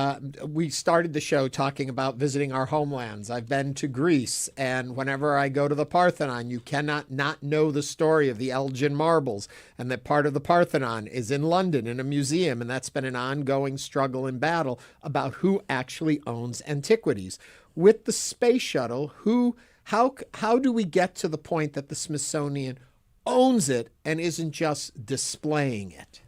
we started the show talking about visiting our homelands. I've been to Greece, and whenever I go to the Parthenon, you cannot not know the story of the Elgin marbles, and that part of the Parthenon is in London in a museum, and that's been an ongoing struggle and battle about who actually owns antiquities. With the Space Shuttle, how do we get to the point that the Smithsonian owns it and isn't just displaying it?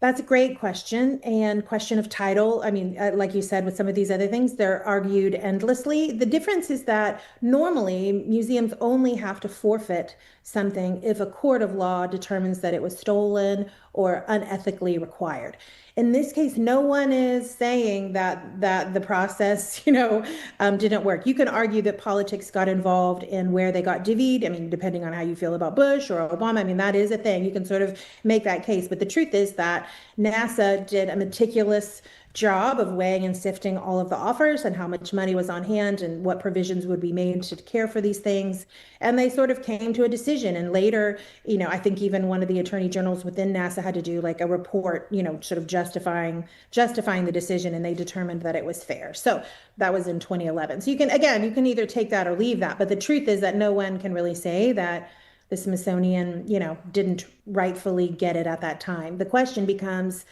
That's a great question, and question of title. I mean, like you said, with some of these other things, they're argued endlessly. The difference is that normally museums only have to forfeit something if a court of law determines that it was stolen or unethically required. In this case, no one is saying that the process, didn't work. You can argue that politics got involved in where they got divvied. I mean, depending on how you feel about Bush or Obama, I mean, that is a thing. You can sort of make that case. But the truth is that NASA did a meticulous job of weighing and sifting all of the offers and how much money was on hand and what provisions would be made to care for these things. And they sort of came to a decision. And later, I think even one of the attorney generals within NASA had to do like a report, sort of justifying the decision, and they determined that it was fair. So that was in 2011. So you can either take that or leave that. But the truth is that no one can really say that the Smithsonian, didn't rightfully get it at that time. The question becomes,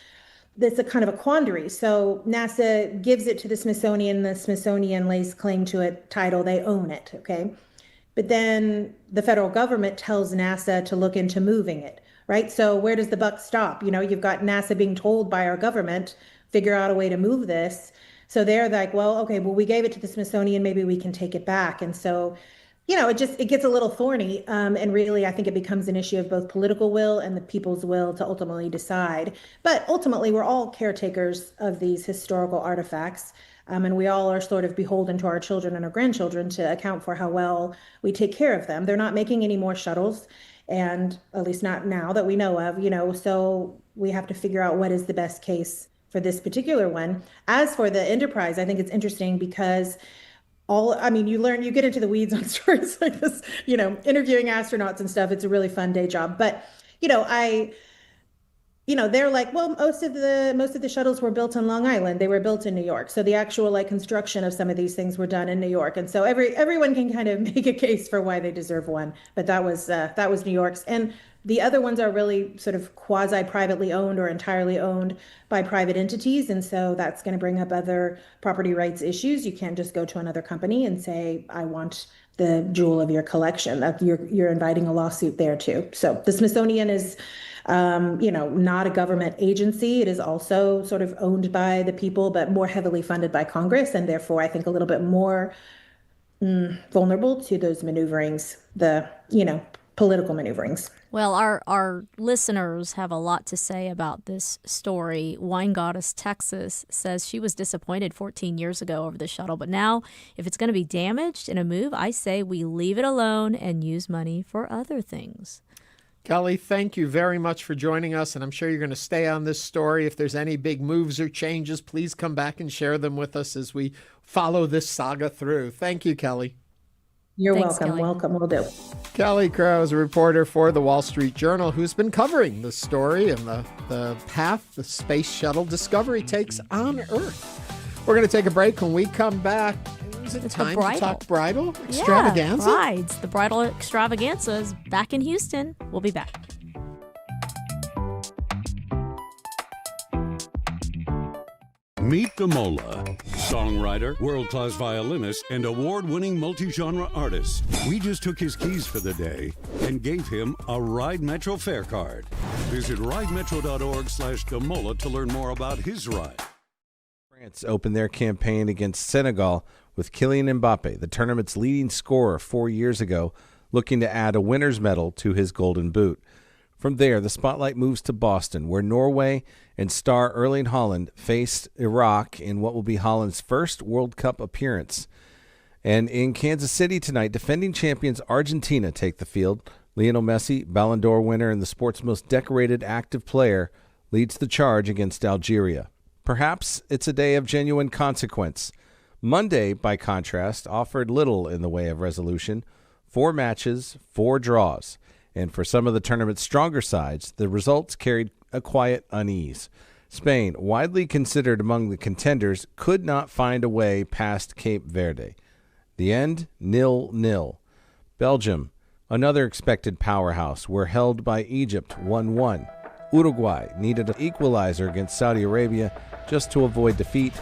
that's a kind of a quandary. So NASA gives it to the Smithsonian lays claim to it, title, they own it, okay? But then the federal government tells NASA to look into moving it, right? So where does the buck stop? You've got NASA being told by our government, figure out a way to move this. So they're like, well, okay, well, we gave it to the Smithsonian, maybe we can take it back. And so it gets a little thorny. And really, I think it becomes an issue of both political will and the people's will to ultimately decide. But ultimately, we're all caretakers of these historical artifacts. And we all are sort of beholden to our children and our grandchildren to account for how well we take care of them. They're not making any more shuttles, and at least not now that we know of, so we have to figure out what is the best case for this particular one. As for the Enterprise, I think it's interesting because you get into the weeds on stories like this, interviewing astronauts and stuff. It's a really fun day job. But, they're like, well, most of the shuttles were built on Long Island. They were built in New York. So the actual construction of some of these things were done in New York. And so everyone can kind of make a case for why they deserve one. But that was New York's. And the other ones are really sort of quasi-privately owned or entirely owned by private entities. And so that's going to bring up other property rights issues. You can't just go to another company and say, I want the jewel of your collection. You're inviting a lawsuit there too. So the Smithsonian is, not a government agency. It is also sort of owned by the people, but more heavily funded by Congress. And therefore, I think a little bit more vulnerable to those maneuverings, political maneuverings. Well, our listeners have a lot to say about this story. Wine Goddess Texas says she was disappointed 14 years ago over the shuttle, but now if it's going to be damaged in a move, I say we leave it alone and use money for other things. Kelly, thank you very much for joining us, and I'm sure you're going to stay on this story. If there's any big moves or changes, please come back and share them with us as we follow this saga through. Thank you, Kelly. You're Thanks, welcome. Kelly. Welcome. We'll do. Kelly Crow is a reporter for the Wall Street Journal who's been covering the story and the path the Space Shuttle Discovery takes on Earth. We're going to take a break. When we come back, is it time to talk Bridal extravaganza? Yeah, brides. The Bridal extravaganza is back in Houston. We'll be back. Meet Damola, songwriter, world-class violinist, and award-winning multi-genre artist. We just took his keys for the day and gave him a Ride Metro fare card. Visit ridemetro.org/Damola to learn more about his ride. France opened their campaign against Senegal with Kylian Mbappe, the tournament's leading scorer 4 years ago, looking to add a winner's medal to his golden boot. From there, the spotlight moves to Boston, where Norway and star Erling Haaland faced Iraq in what will be Haaland's first World Cup appearance. And in Kansas City tonight, defending champions Argentina take the field. Lionel Messi, Ballon d'Or winner and the sport's most decorated active player, leads the charge against Algeria. Perhaps it's a day of genuine consequence. Monday, by contrast, offered little in the way of resolution. 4 matches, 4 draws. And for some of the tournament's stronger sides, the results carried a quiet unease. Spain, widely considered among the contenders, could not find a way past Cape Verde. The end, 0-0. Belgium, another expected powerhouse, were held by Egypt 1-1. Uruguay needed an equalizer against Saudi Arabia just to avoid defeat,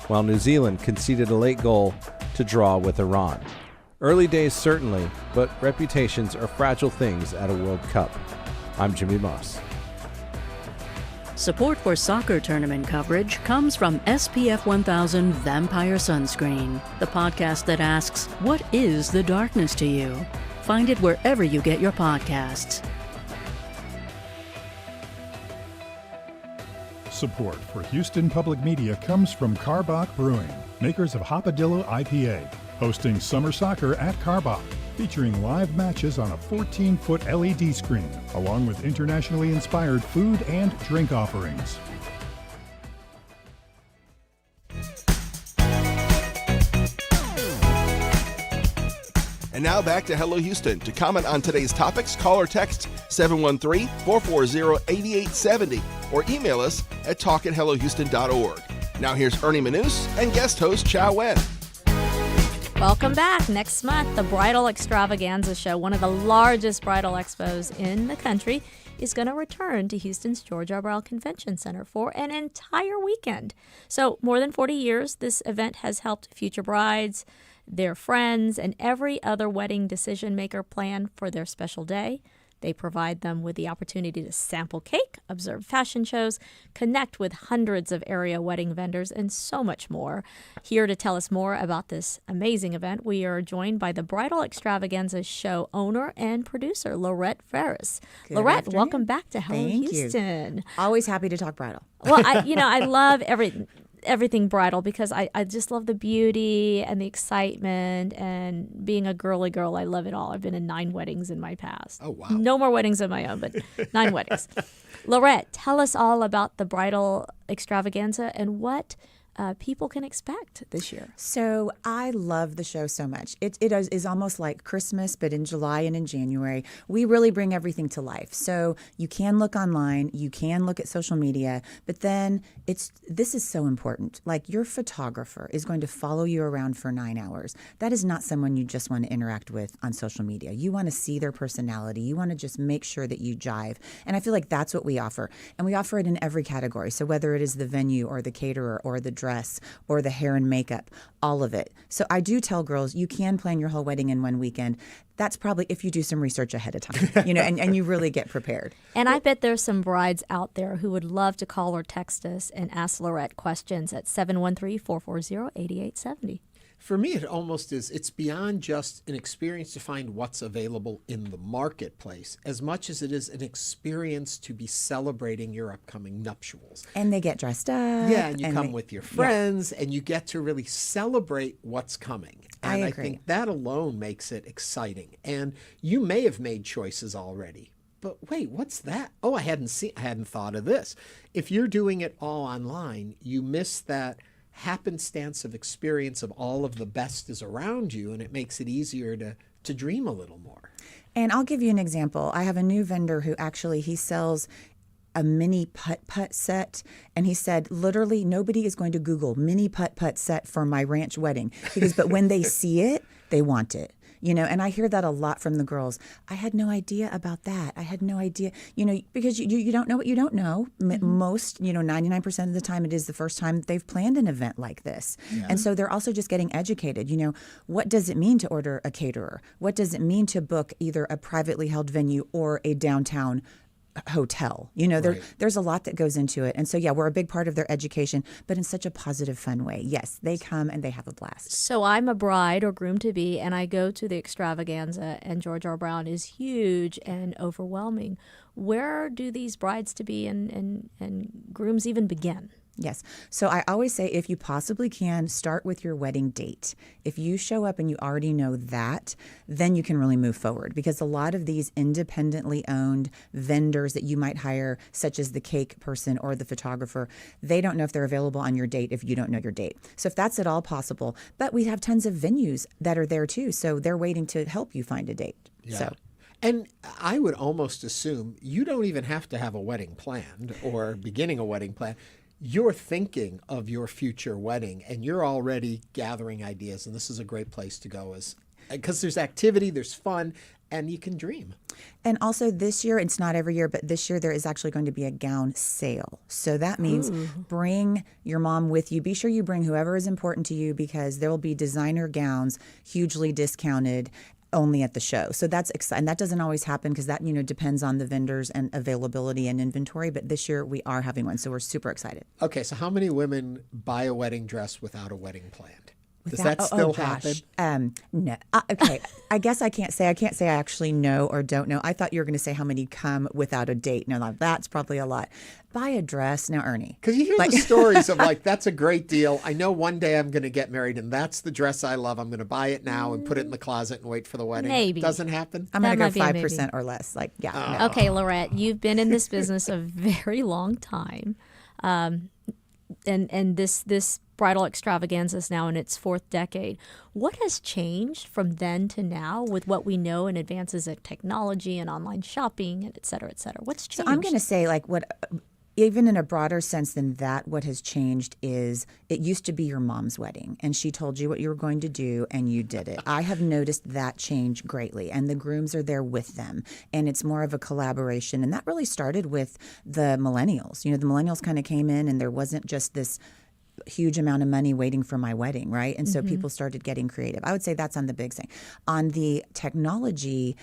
while New Zealand conceded a late goal to draw with Iran. Early days certainly, but reputations are fragile things at a World Cup. I'm Jimmy Moss. Support for soccer tournament coverage comes from SPF 1000 Vampire Sunscreen, the podcast that asks, what is the darkness to you? Find it wherever you get your podcasts. Support for Houston Public Media comes from Karbach Brewing, makers of Hopadillo IPA, hosting summer soccer at Karbach. featuring live matches on a 14-foot LED screen, along with internationally inspired food and drink offerings. And now back to Hello Houston. To comment on today's topics, call or text 713-440-8870 or email us at talk@hellohouston.org. Now here's Ernie Manouse and guest host Chau Nguyen. Welcome back. Next month, the Bridal Extravaganza Show, one of the largest bridal expos in the country, is going to return to Houston's George R. Brown Convention Center for an entire weekend. So more than 40 years, this event has helped future brides, their friends, and every other wedding decision maker plan for their special day. They provide them with the opportunity to sample cake, observe fashion shows, connect with hundreds of area wedding vendors, and so much more. Here to tell us more about this amazing event, we are joined by the Bridal Extravaganza Show owner and producer, Lorette Ferris. Good Lorette, afternoon. welcome back to Hello Thank Houston. You. Always happy to talk bridal. Well, I love everything bridal because I just love the beauty and the excitement, and being a girly girl, I love it all. I've been in 9 weddings in my past. Oh, wow. No more weddings of my own, but 9 weddings. Lorette, tell us all about the Bridal Extravaganza and what people can expect this year. So I love the show so much. It is almost like Christmas, but in July and in January. We really bring everything to life. So you can look online, you can look at social media, but then this is so important. Like, your photographer is going to follow you around for 9 hours. That is not someone you just want to interact with on social media. You want to see their personality. You want to just make sure that you jive. And I feel like that's what we offer. And we offer it in every category. So whether it is the venue or the caterer or the dress or the hair and makeup, all of it. So I do tell girls, you can plan your whole wedding in one weekend. That's probably if you do some research ahead of time, and you really get prepared. And I bet there's some brides out there who would love to call or text us and ask Lorette questions at 713-440-8870. For me, it almost is, it's beyond just an experience to find what's available in the marketplace, as much as it is an experience to be celebrating your upcoming nuptials. And they get dressed up. Yeah, and you come with your friends, and you get to really celebrate what's coming. And I think that alone makes it exciting. And you may have made choices already. But wait, what's that? Oh, I hadn't thought of this. If you're doing it all online, you miss that happenstance of experience of all of the best is around you, and it makes it easier to dream a little more. And I'll give you an example. I have a new vendor who he sells a mini putt-putt set, and he said, literally, nobody is going to Google mini putt-putt set for my ranch wedding. Because, but when they see it, they want it. And I hear that a lot from the girls. I had no idea about that. I had no idea, because you don't know what you don't know. Most, 99% of the time, it is the first time they've planned an event like this. Yeah. And so they're also just getting educated. What does it mean to order a caterer? What does it mean to book either a privately held venue or a downtown hotel? There's a lot that goes into it. And so, we're a big part of their education, but in such a positive, fun way. Yes, they come and they have a blast. So I'm a bride or groom to be, and I go to the extravaganza, and George R. Brown is huge and overwhelming. Where do these brides to be and grooms even begin? Yes. So I always say, if you possibly can, start with your wedding date. If you show up and you already know that, then you can really move forward, because a lot of these independently owned vendors that you might hire, such as the cake person or the photographer, they don't know if they're available on your date if you don't know your date. So if that's at all possible, but we have tons of venues that are there too, so they're waiting to help you find a date. Yeah. So. And I would almost assume you don't even have to have a wedding planned or beginning a wedding plan. You're thinking of your future wedding, and you're already gathering ideas, and this is a great place to go, because there's activity, there's fun, and you can dream. And also this year, it's not every year, but this year there is actually going to be a gown sale. So that means bring your mom with you. Be sure you bring whoever is important to you, because there will be designer gowns, hugely discounted, only at the show. So that's exciting. That doesn't always happen, because that, depends on the vendors and availability and inventory. But this year we are having one. So we're super excited. Okay. So how many women buy a wedding dress without a wedding planned? Does that still happen? No. Okay. I guess I can't say I actually know or don't know. I thought you were going to say how many come without a date. No, that's probably a lot. Buy a dress. Now, Ernie. Because you hear the stories of that's a great deal. I know one day I'm going to get married and that's the dress I love. I'm going to buy it now and put it in the closet and wait for the wedding. Maybe. Doesn't happen? I'm going to go 5% or less. No. Okay, Lorette, you've been in this business a very long time. And this bridal extravaganza is now in its 4th decade. What has changed from then to now with what we know in advances in technology and online shopping and et cetera, et cetera? What's changed? So I'm going to say even in a broader sense than that, what has changed is it used to be your mom's wedding and she told you what you were going to do and you did it. I have noticed that change greatly, and the grooms are there with them, and it's more of a collaboration. And that really started with the millennials. The millennials kind of came in and there wasn't just this huge amount of money waiting for my wedding, right? And so people started getting creative. I would say that's on the big thing. On the technology,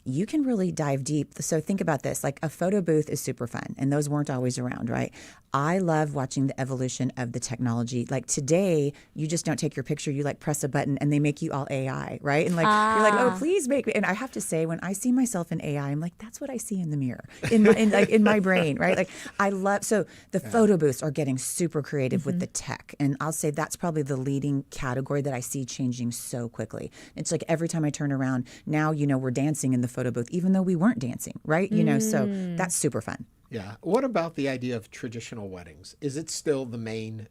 you can really dive deep. So think about this, a photo booth is super fun, and those weren't always around, right? I love watching the evolution of the technology. Today, you just don't take your picture, you press a button and they make you all AI, right? And you're oh, please make me. And I have to say, when I see myself in AI, I'm that's what I see in the mirror, in my brain, right? I love, so the photo booths are getting super creative with the tech. And I'll say that's probably the leading category that I see changing so quickly. It's every time I turn around, now, we're dancing in the photo booth, even though we weren't dancing, right? So that's super fun. Yeah. What about the idea of traditional weddings? Is it still the main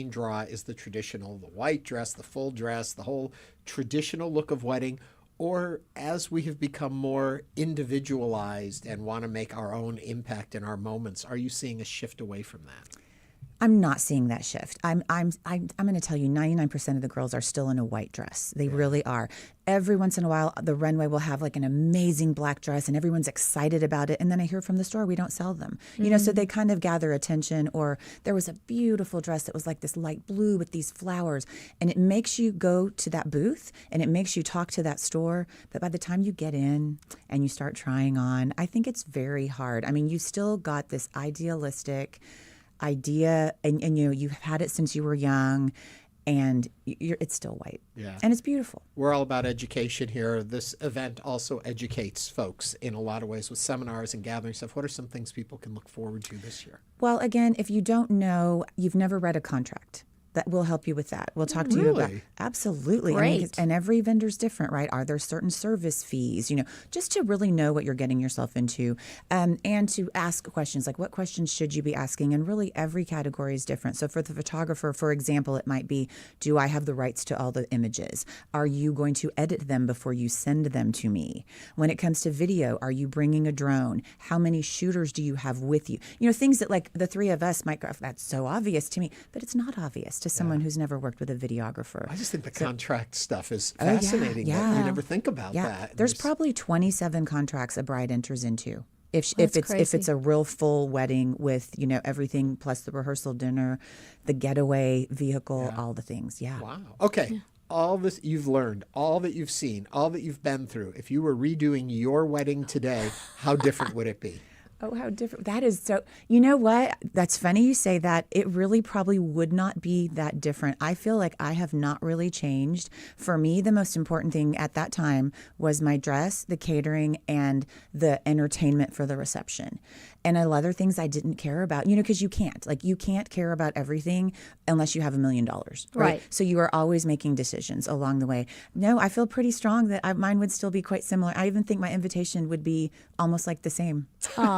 draw is the traditional, the white dress, the full dress, the whole traditional look of wedding? Or as we have become more individualized and want to make our own impact in our moments, are you seeing a shift away from that? I'm not seeing that shift. I'm going to tell you 99% of the girls are still in a white dress. They really are. Every once in a while, the runway will have an amazing black dress and everyone's excited about it. And then I hear from the store, we don't sell them. So they kind of gather attention. Or there was a beautiful dress that was this light blue with these flowers. And it makes you go to that booth and it makes you talk to that store. But by the time you get in and you start trying on, I think it's very hard. You still got this idealistic idea, and you've had it since you were young, and it's still white. Yeah. And it's beautiful. We're all about education here. This event also educates folks in a lot of ways with seminars and gathering stuff. What are some things people can look forward to this year? Well, again, if you don't know, you've never read a contract. That will help you with that. We'll talk to you about absolutely. Great. And every vendor's different, right? Are there certain service fees? Just to really know what you're getting yourself into, and to ask questions what questions should you be asking? And really, every category is different. So for the photographer, for example, it might be: do I have the rights to all the images? Are you going to edit them before you send them to me? When it comes to video, are you bringing a drone? How many shooters do you have with you? Things that the three of us might go, that's so obvious to me, but it's not obvious to someone who's never worked with a videographer. I just think the contract stuff is fascinating. That you never think about that. There's probably 27 contracts a bride enters into. If it's a real full wedding with everything plus the rehearsal dinner, the getaway vehicle, all the things. Yeah. Wow. Okay. All this you've learned, all that you've seen, all that you've been through. If you were redoing your wedding today, how different would it be? Oh, how different. That is so, you know what? That's funny you say that. It really probably would not be that different. I feel like I have not really changed. For me, the most important thing at that time was my dress, the catering, and the entertainment for the reception. And other things I didn't care about, because you can't. You can't care about everything unless you have $1 million. Right? So you are always making decisions along the way. No, I feel pretty strong that mine would still be quite similar. I even think my invitation would be almost the same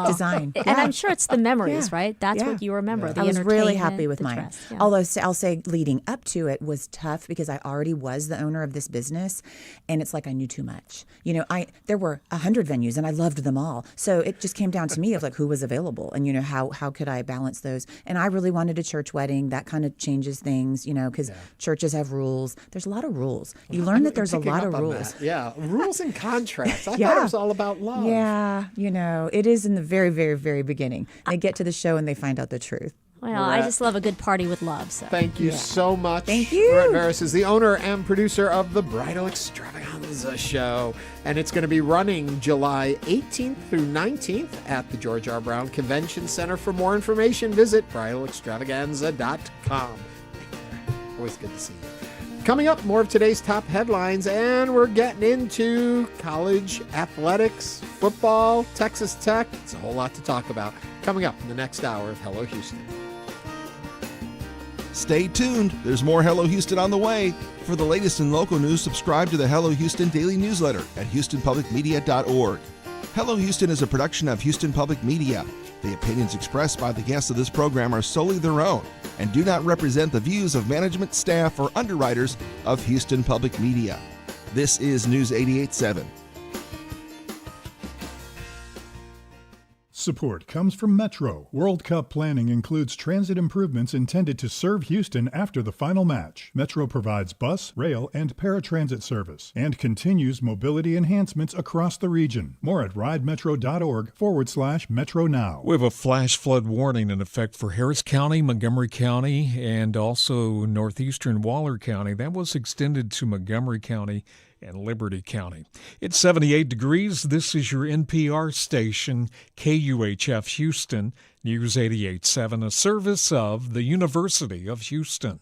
design. And I'm sure it's the memories, right? That's what you remember. The I was really happy with the mine. dress, Although I'll say leading up to it was tough because I already was the owner of this business, and it's I knew too much. There were 100 venues and I loved them all. So it just came down to me of who was available and how could I balance those. And I really wanted a church wedding. That kind of changes things, because churches have rules. There's a lot of rules. You learn that there's a lot of rules. Yeah, rules and contracts. I thought it was all about love. Yeah, it is in the very, very, very beginning. They get to the show and they find out the truth. Well, I just love a good party with love. So. Thank you so much. Thank you. Brett Maris is the owner and producer of the Bridal Extravaganza Show. And it's going to be running July 18th through 19th at the George R. Brown Convention Center. For more information, visit bridalextravaganza.com. Always good to see you. Coming up, more of today's top headlines, and we're getting into college athletics, football, Texas Tech. It's a whole lot to talk about. Coming up in the next hour of Hello Houston. Stay tuned. There's more Hello Houston on the way. For the latest in local news, subscribe to the Hello Houston daily newsletter at houstonpublicmedia.org. Hello Houston is a production of Houston Public Media. The opinions expressed by the guests of this program are solely their own and do not represent the views of management, staff, or underwriters of Houston Public Media. This is News 88.7. Support comes from Metro. World Cup planning includes transit improvements intended to serve Houston after the final match. Metro provides bus, rail, and paratransit service and continues mobility enhancements across the region. More at ridemetro.org/Metro Now. We have a flash flood warning in effect for Harris County, Montgomery County, and also northeastern Waller County. That was extended to Montgomery County and Liberty County. It's 78 degrees. This is your NPR station, KUHF Houston, News 88.7, a service of the University of Houston.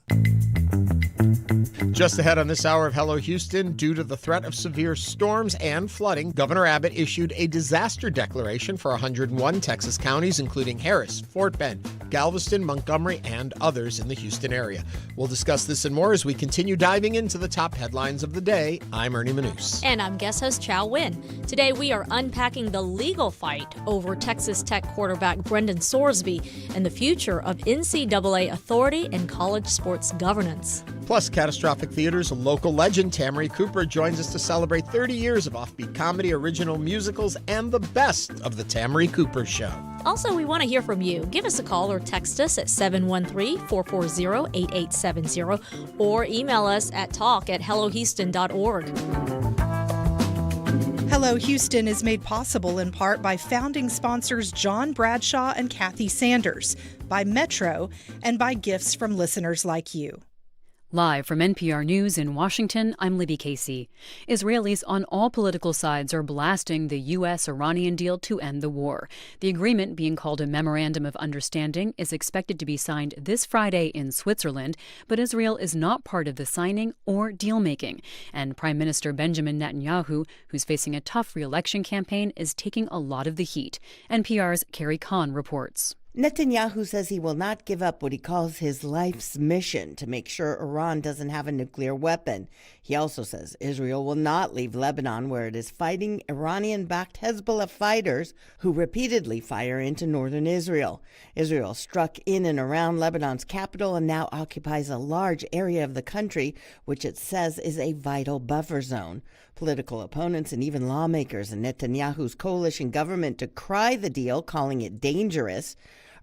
Just ahead on this hour of Hello Houston, due to the threat of severe storms and flooding, Governor Abbott issued a disaster declaration for 101 Texas counties, including Harris, Fort Bend, Galveston, Montgomery, and others in the Houston area. We'll discuss this and more as we continue diving into the top headlines of the day. I'm Ernie Manouse. And I'm guest host Chau Nguyen. Today we are unpacking the legal fight over Texas Tech quarterback Brendan Sorsby and the future of NCAA authority and college sports governance. Plus, Catastrophic Theater's local legend Tamarie Cooper joins us to celebrate 30 years of offbeat comedy, original musicals, and the best of the Tamarie Cooper Show. Also, we want to hear from you. Give us a call or text us at 713-440-8870 or email us at talk@hellohouston.org. Hello Houston is made possible in part by founding sponsors John Bradshaw and Kathy Sanders, by Metro, and by gifts from listeners like you. Live from NPR News in Washington, I'm Libby Casey. Israelis on all political sides are blasting the U.S.-Iranian deal to end the war. The agreement, being called a Memorandum of Understanding, is expected to be signed this Friday in Switzerland, but Israel is not part of the signing or deal-making. And Prime Minister Benjamin Netanyahu, who's facing a tough re-election campaign, is taking a lot of the heat. NPR's Carrie Kahn reports. Netanyahu says he will not give up what he calls his life's mission to make sure Iran doesn't have a nuclear weapon. He also says Israel will not leave Lebanon, where it is fighting Iranian-backed Hezbollah fighters who repeatedly fire into northern Israel. Israel struck in and around Lebanon's capital and now occupies a large area of the country, which it says is a vital buffer zone. Political opponents and even lawmakers in Netanyahu's coalition government decry the deal, calling it dangerous.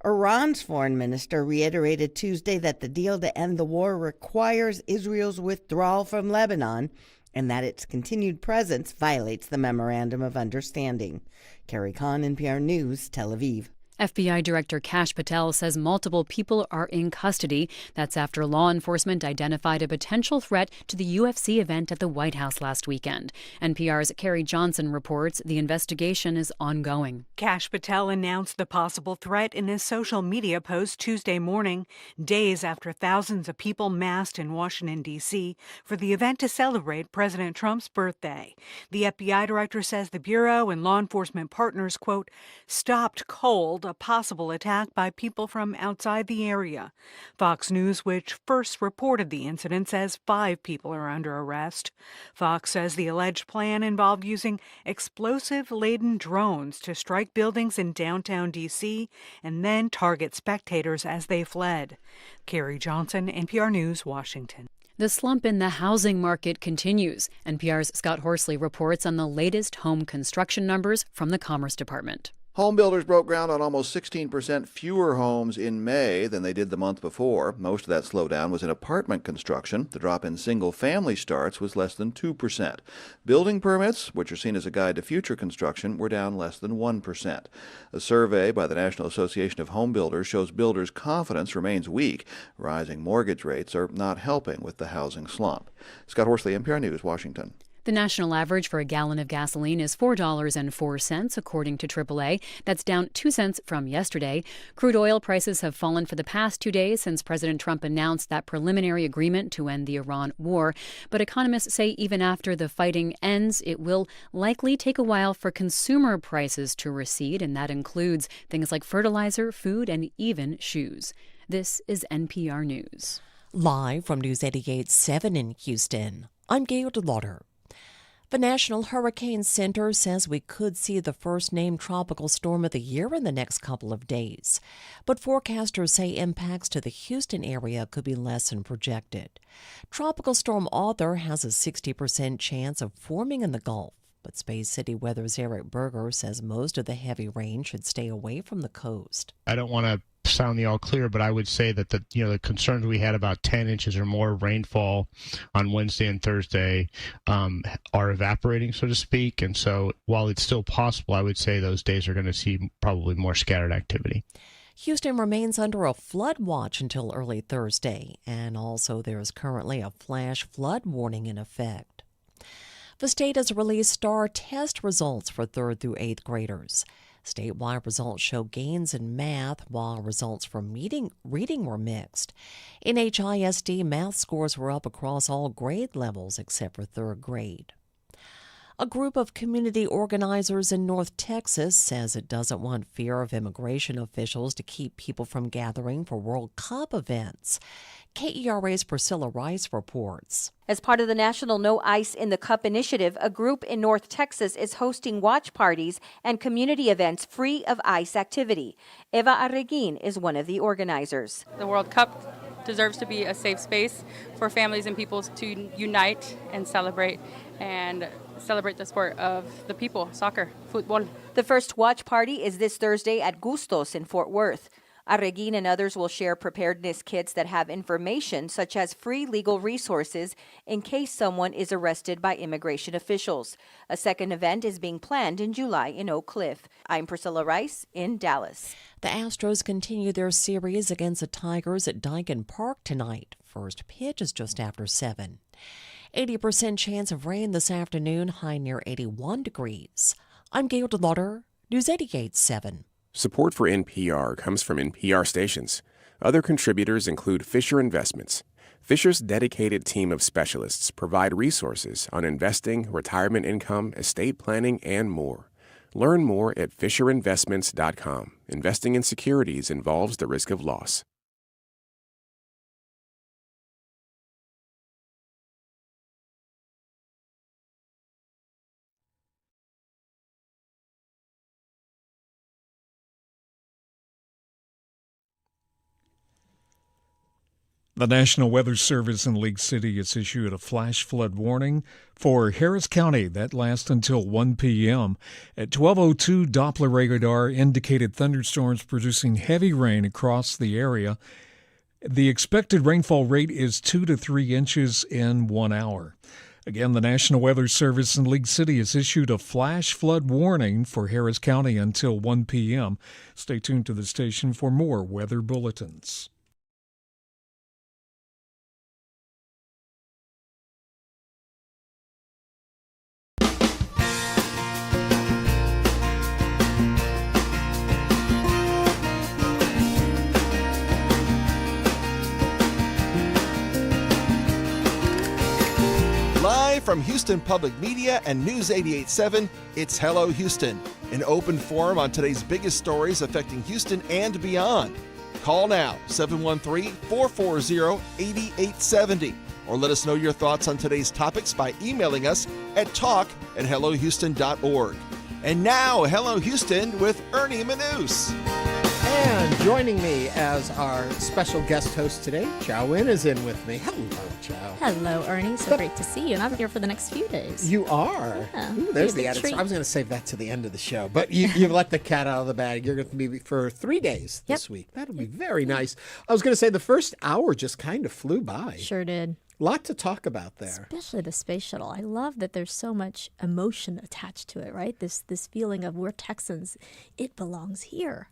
Iran's foreign minister reiterated Tuesday that the deal to end the war requires Israel's withdrawal from Lebanon and that its continued presence violates the Memorandum of Understanding. Carrie Kahn, NPR News, Tel Aviv. FBI Director Kash Patel says multiple people are in custody. That's after law enforcement identified a potential threat to the UFC event at the White House last weekend. NPR's Carrie Johnson reports the investigation is ongoing. Kash Patel announced the possible threat in his social media post Tuesday morning, days after thousands of people massed in Washington, D.C. for the event to celebrate President Trump's birthday. The FBI director says the Bureau and law enforcement partners, quote, stopped cold a possible attack by people from outside the area. Fox News, which first reported the incident, says 5 people are under arrest. Fox says the alleged plan involved using explosive-laden drones to strike buildings in downtown D.C. and then target spectators as they fled. Carrie Johnson, NPR News, Washington. The slump in the housing market continues. NPR's Scott Horsley reports on the latest home construction numbers from the Commerce Department. Home builders broke ground on almost 16% fewer homes in May than they did the month before. Most of that slowdown was in apartment construction. The drop in single-family starts was less than 2%. Building permits, which are seen as a guide to future construction, were down less than 1%. A survey by the National Association of Home Builders shows builders' confidence remains weak. Rising mortgage rates are not helping with the housing slump. Scott Horsley, NPR News, Washington. The national average for a gallon of gasoline is $4.04, according to AAA. That's down 2 cents from yesterday. Crude oil prices have fallen for the past 2 days since President Trump announced that preliminary agreement to end the Iran war. But economists say even after the fighting ends, it will likely take a while for consumer prices to recede, and that includes things like fertilizer, food, and even shoes. This is NPR News. Live from News 88.7 in Houston, I'm Gail DeLauder. The National Hurricane Center says we could see the first named tropical storm of the year in the next couple of days. But forecasters say impacts to the Houston area could be less than projected. Tropical storm Arthur has a 60% chance of forming in the Gulf. But Space City Weather's Eric Berger says most of the heavy rain should stay away from the coast. I don't want to sound the all clear, but I would say that the concerns we had about 10 inches or more rainfall on Wednesday and Thursday are evaporating, so to speak. And so while it's still possible, I would say those days are going to see probably more scattered activity. Houston remains under a flood watch until early Thursday, and also there is currently a flash flood warning in effect. The state has released STAR test results for 3rd through 8th graders. Statewide results show gains in math, while results for reading were mixed. In HISD, math scores were up across all grade levels except for 3rd grade. A group of community organizers in North Texas says it doesn't want fear of immigration officials to keep people from gathering for World Cup events. KERA's Priscilla Rice reports. As part of the National No Ice in the Cup initiative, a group in North Texas is hosting watch parties and community events free of ice activity. Eva Arreguin is one of the organizers. The World Cup deserves to be a safe space for families and people to unite and celebrate the sport of the people, soccer, football. The first watch party is this Thursday at Gustos in Fort Worth. Arreguin and others will share preparedness kits that have information such as free legal resources in case someone is arrested by immigration officials. A second event is being planned in July in Oak Cliff. I'm Priscilla Rice in Dallas. The Astros continue their series against the Tigers at Dyken Park tonight. First pitch is just after 7. 80% chance of rain this afternoon, high near 81 degrees. I'm Gail DeLauder, News 88.7. Support for NPR comes from NPR stations. Other contributors include Fisher Investments. Fisher's dedicated team of specialists provide resources on investing, retirement income, estate planning, and more. Learn more at FisherInvestments.com. Investing in securities involves the risk of loss. The National Weather Service in Lake City has issued a flash flood warning for Harris County that lasts until 1 p.m. At 12:02, Doppler radar indicated thunderstorms producing heavy rain across the area. The expected rainfall rate is 2 to 3 inches in 1 hour. Again, the National Weather Service in Lake City has issued a flash flood warning for Harris County until 1 p.m. Stay tuned to the station for more weather bulletins. Live from Houston Public Media and News 88.7, it's Hello Houston, an open forum on today's biggest stories affecting Houston and beyond. Call now, 713-440-8870, or let us know your thoughts on today's topics by emailing us at talk@hellohouston.org. And now, Hello Houston with Ernie Manouse. And joining me as our special guest host today, Chau Nguyen is in with me. Hello, Chau. Hello, Ernie. So great to see you. And I'm here for the next few days. You are. Yeah, Ooh, there's the a edit. treat. I was going to save that to the end of the show, but you've let the cat out of the bag. You're going to be for 3 days this week. That'll be very nice. I was going to say the first hour just kind of flew by. Sure did. Lot to talk about there. Especially the Space Shuttle. I love that there's so much emotion attached to it, right? This feeling of we're Texans. It belongs here.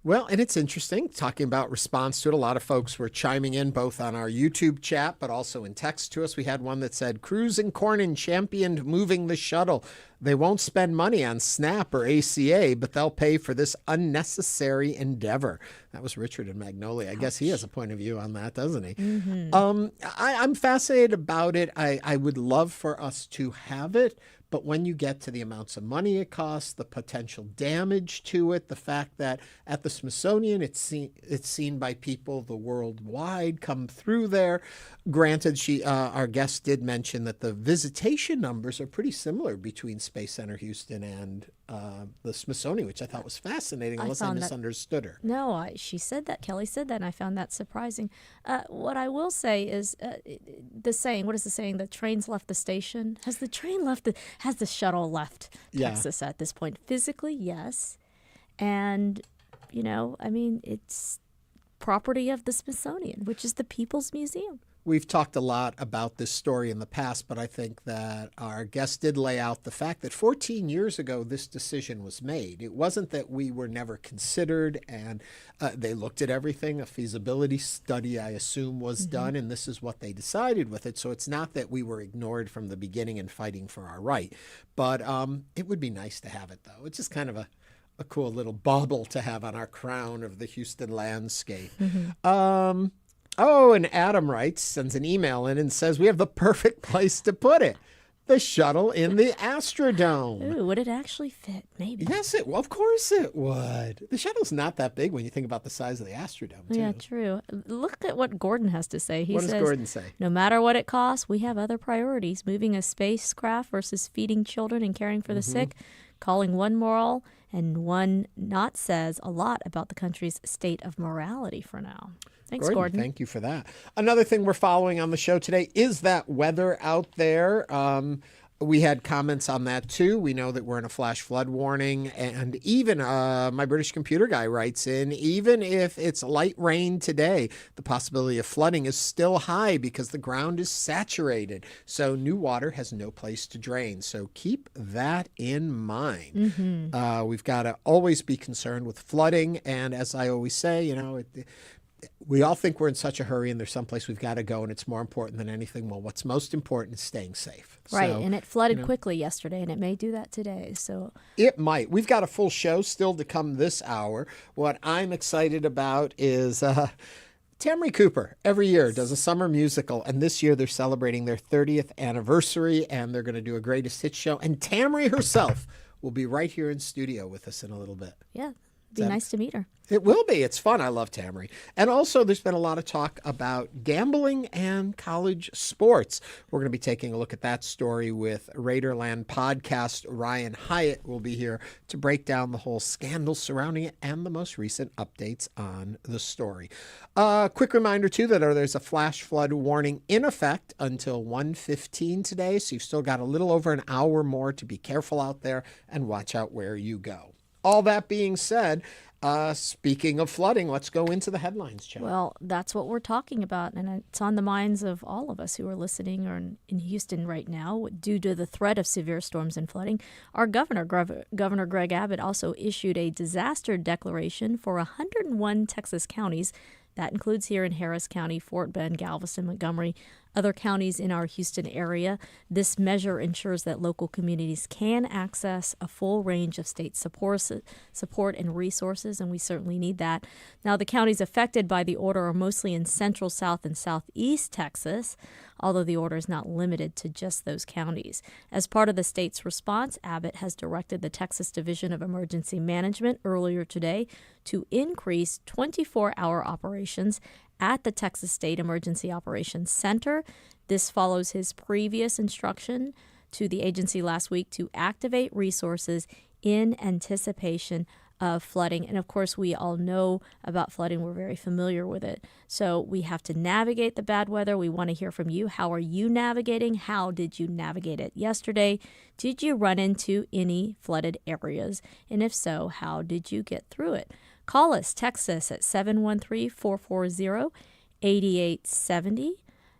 Well, and it's interesting talking about response to it. A lot of folks were chiming in both on our YouTube chat, but also in text to us. We had one that said, Cruz and Cornyn championed moving the shuttle. They won't spend money on SNAP or ACA, but they'll pay for this unnecessary endeavor. That was Richard in Magnolia. I guess he has a point of view on that, doesn't he? Mm-hmm. I'm fascinated about it. I would love for us to have it. But when you get to the amounts of money it costs, the potential damage to it, the fact that at the Smithsonian it's seen by people the worldwide come through there. Granted, our guest did mention that the visitation numbers are pretty similar between Space Center Houston and the Smithsonian, which I thought was fascinating, unless I misunderstood her. No, she said that. Kelly said that, and I found that surprising. What I will say is the saying, what is the saying? The train's left the station. Has the shuttle left Texas at this point? Physically, yes. And, it's property of the Smithsonian, which is the People's Museum. We've talked a lot about this story in the past, but I think that our guest did lay out the fact that 14 years ago, this decision was made. It wasn't that we were never considered, and they looked at everything. A feasibility study, I assume, was done, and this is what they decided with it. So it's not that we were ignored from the beginning and fighting for our right. But it would be nice to have it, though. It's just kind of a cool little bauble to have on our crown of the Houston landscape. And Adam sends an email in and says, we have the perfect place to put it. The shuttle in the Astrodome. Ooh, would it actually fit? Maybe. Yes, of course it would. The shuttle's not that big when you think about the size of the Astrodome, too. Yeah, true. Look at what Gordon has to say. What does Gordon say? No matter what it costs, we have other priorities. Moving a spacecraft versus feeding children and caring for the sick. Calling one moral and one not says a lot about the country's state of morality for now. Thanks, Gordon. Thank you for that. Another thing we're following on the show today is that weather out there. We had comments on that, too. We know that we're in a flash flood warning. And even my British computer guy writes in, even if it's light rain today, the possibility of flooding is still high because the ground is saturated. So new water has no place to drain. So keep that in mind. We've got to always be concerned with flooding. And as I always say, we all think we're in such a hurry and there's someplace we've got to go and it's more important than anything. Well, what's most important is staying safe. Right, and it flooded quickly yesterday, and it may do that today. So it might. We've got a full show still to come this hour. What I'm excited about is Tamarie Cooper every year does a summer musical, and this year they're celebrating their 30th anniversary, and they're going to do a greatest hits show. And Tamarie herself will be right here in studio with us in a little bit. Yeah, it'd be nice to meet her. It will be. It's fun. I love Tamarie. And also, there's been a lot of talk about gambling and college sports. We're going to be taking a look at that story with Raiderland podcast. Ryan Hyatt will be here to break down the whole scandal surrounding it and the most recent updates on the story. Quick reminder, too, that there's a flash flood warning in effect until 1:15 today. So you've still got a little over an hour more to be careful out there and watch out where you go. All that being said, speaking of flooding, let's go into the headlines, Chau. Well, that's what we're talking about, and it's on the minds of all of us who are listening or in Houston right now. Due to the threat of severe storms and flooding, our Governor Greg Abbott also issued a disaster declaration for 101 Texas counties. That includes here in Harris County, Fort Bend, Galveston, Montgomery, other counties in our Houston area. This measure ensures that local communities can access a full range of state support and resources, and we certainly need that. Now, the counties affected by the order are mostly in central, south, and southeast Texas, although the order is not limited to just those counties. As part of the state's response, Abbott has directed the Texas Division of Emergency Management earlier today to increase 24-hour operations at the Texas State Emergency Operations Center. This follows his previous instruction to the agency last week to activate resources in anticipation of flooding. And of course, we all know about flooding. We're very familiar with it. So we have to navigate the bad weather. We want to hear from you. How are you navigating? How did you navigate it yesterday? Did you run into any flooded areas? And if so, how did you get through it? Call us, text us at 713-440-8870.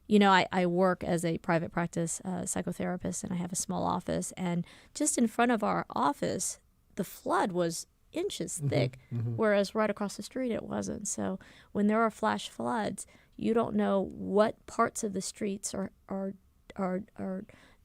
You know, I work as a private practice psychotherapist, and I have a small office. And just in front of our office, the flood was inches thick, whereas right across the street it wasn't. So when there are flash floods, you don't know what parts of the streets are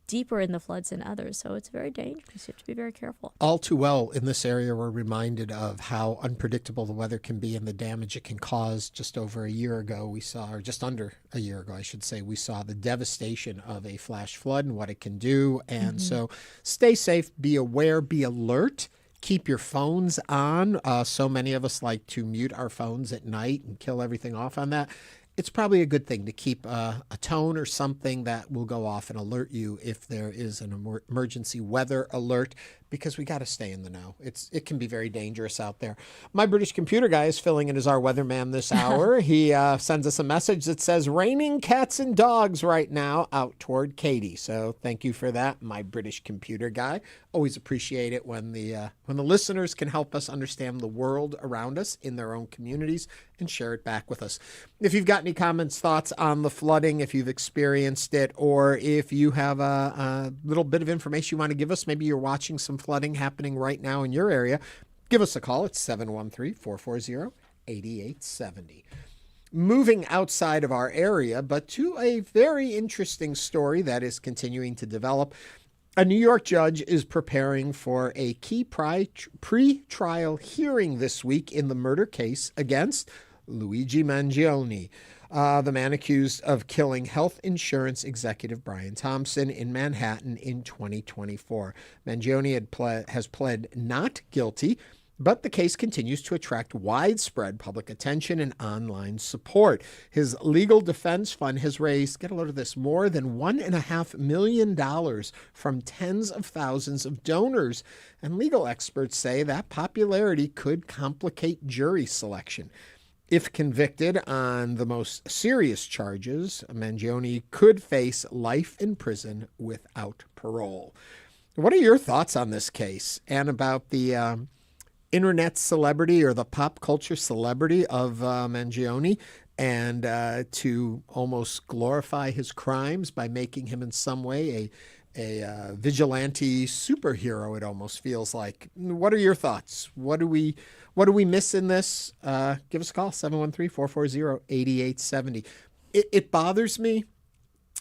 deeper in the floods than others. So it's very dangerous. You have to be very careful. All too well in this area, we're reminded of how unpredictable the weather can be and the damage it can cause. Just over a year ago, we saw, or just under a year ago, I should say, we saw the devastation of a flash flood and what it can do. And so stay safe, be aware, be alert. Keep your phones on. So many of us like to mute our phones at night and kill everything off on that. It's probably a good thing to keep a tone or something that will go off and alert you if there is an emergency weather alert, because we got to stay in the know. It can be very dangerous out there. My British computer guy is filling in as our weatherman this hour. He sends us a message that says, raining cats and dogs right now out toward Katy. So thank you for that, my British computer guy. Always appreciate it when the listeners can help us understand the world around us in their own communities and share it back with us. If you've got any comments, thoughts on the flooding, if you've experienced it, or if you have a little bit of information you want to give us, maybe you're watching some flooding happening right now in your area, give us a call. It's 713-440-8870. Moving outside of our area, but to a very interesting story that is continuing to develop. A New York judge is preparing for a key pre-trial hearing this week in the murder case against Luigi Mangione, the man accused of killing health insurance executive Brian Thompson in Manhattan in 2024. Mangione has pled not guilty, but the case continues to attract widespread public attention and online support. His legal defense fund has raised, get a load of this, more than $1.5 million from tens of thousands of donors. And legal experts say that popularity could complicate jury selection. If convicted on the most serious charges, Mangione could face life in prison without parole. What are your thoughts on this case and about the internet celebrity or the pop culture celebrity of Mangione, and to almost glorify his crimes by making him in some way a vigilante superhero, it almost feels like. What are your thoughts? What do we miss in this? Give us a call, 713-440-8870. It bothers me.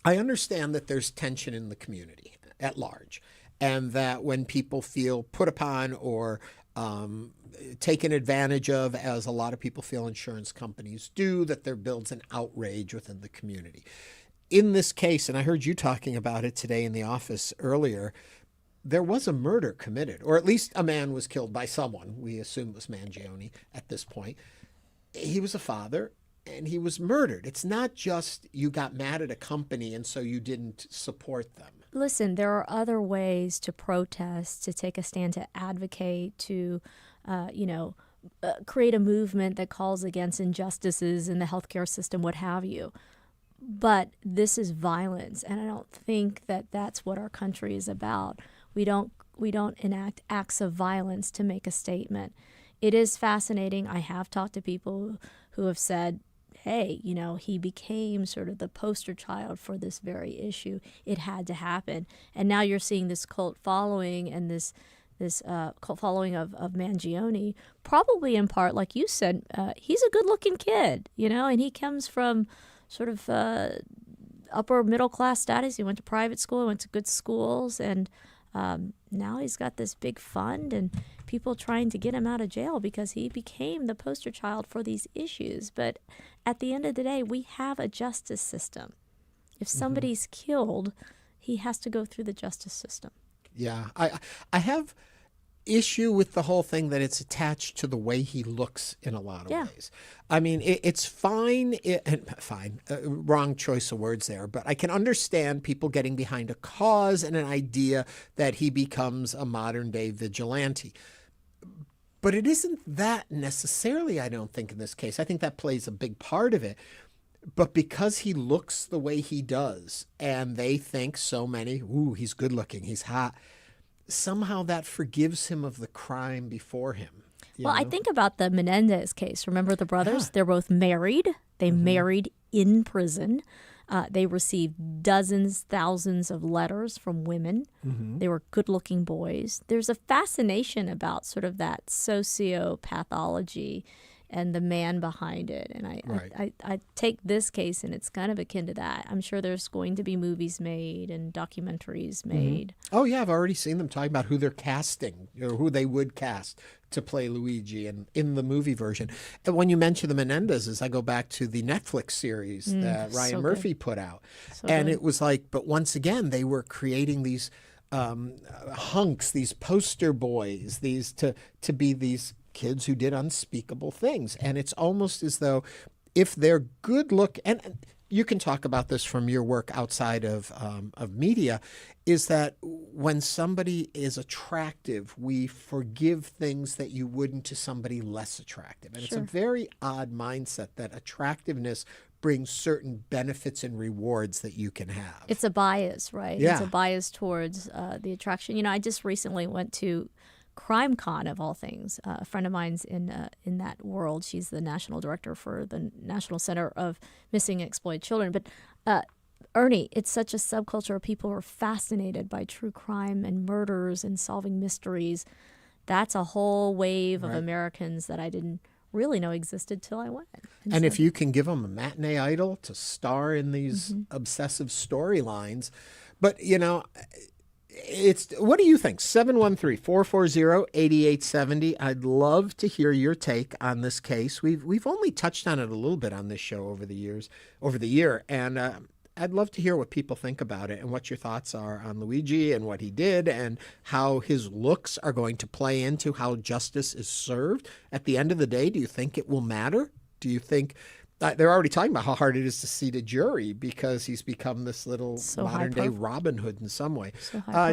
I understand that there's tension in the community at large, and that when people feel put upon or taken advantage of, as a lot of people feel insurance companies do, that there builds an outrage within the community. In this case, and I heard you talking about it today in the office earlier, there was a murder committed, or at least a man was killed by someone. We assume it was Mangione at this point. He was a father, and he was murdered. It's not just you got mad at a company and so you didn't support them. Listen, there are other ways to protest, to take a stand, to advocate, to, create a movement that calls against injustices in the healthcare system, what have you. But this is violence, and I don't think that that's what our country is about. We don't enact acts of violence to make a statement. It is fascinating. I have talked to people who have said, hey, he became sort of the poster child for this very issue. It had to happen. And now you're seeing this cult following and this cult following of Mangione, probably in part, like you said, he's a good-looking kid, and he comes from sort of upper middle class status. He went to private school, went to good schools, and now he's got this big fund and people trying to get him out of jail because he became the poster child for these issues. But at the end of the day, we have a justice system. If somebody's killed, he has to go through the justice system. Yeah, I have issue with the whole thing that it's attached to the way he looks in a lot of ways. I mean, it's fine, wrong choice of words there, but I can understand people getting behind a cause and an idea that he becomes a modern day vigilante. But it isn't that necessarily, I don't think, in this case. I think that plays a big part of it. But because he looks the way he does, and they think so many, he's good looking, he's hot, somehow that forgives him of the crime before him. Well, I think about the Menendez case. Remember the brothers? Yeah. They're both married. They married in prison. They received dozens, thousands of letters from women. They were good-looking boys. There's a fascination about sort of that sociopathology and the man behind it. And I take this case, and it's kind of akin to that. I'm sure there's going to be movies made and documentaries made. Oh, yeah, I've already seen them talking about who they're casting, or who they would cast to play Luigi and in the movie version. And when you mention the Menendezes, I go back to the Netflix series that Ryan Murphy put out. And it was like, but once again, they were creating these hunks, these poster boys, these to be these kids who did unspeakable things. And it's almost as though if they're good look, and you can talk about this from your work outside of media, is that when somebody is attractive, we forgive things that you wouldn't to somebody less attractive. And it's a very odd mindset that attractiveness brings certain benefits and rewards that you can have. It's a bias, right? Yeah. It's a bias towards the attraction. You know, I just recently went to Crime Con, of all things. A friend of mine's in that world. She's the national director for the National Center of Missing and Exploited Children. But Ernie, it's such a subculture of people who are fascinated by true crime and murders and solving mysteries. That's a whole wave of Americans that I didn't really know existed till I went. And if you can give them a matinee idol to star in these obsessive storylines, but you know, what do you think? 713-440-8870. I'd love to hear your take on this case. We've only touched on it a little bit on this show over the year, and I'd love to hear what people think about it and what your thoughts are on Luigi and what he did and how his looks are going to play into how justice is served. At the end of the day, do you think it will matter? Do you think they're already talking about how hard it is to seat a jury because he's become this little modern-day Robin Hood in some way.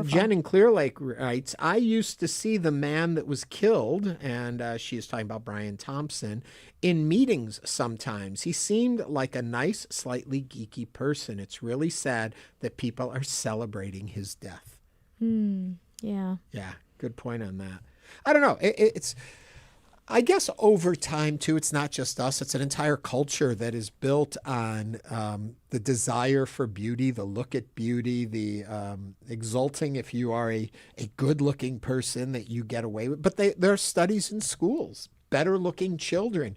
Jen in Clear Lake writes, I used to see the man that was killed, and she is talking about Brian Thompson, in meetings sometimes. He seemed like a nice, slightly geeky person. It's really sad that people are celebrating his death. Yeah. Yeah, good point on that. I don't know. It's... I guess over time, too, it's not just us. It's an entire culture that is built on the desire for beauty, the look at beauty, the exulting if you are a good-looking person that you get away with. But there are studies in schools. Better-looking children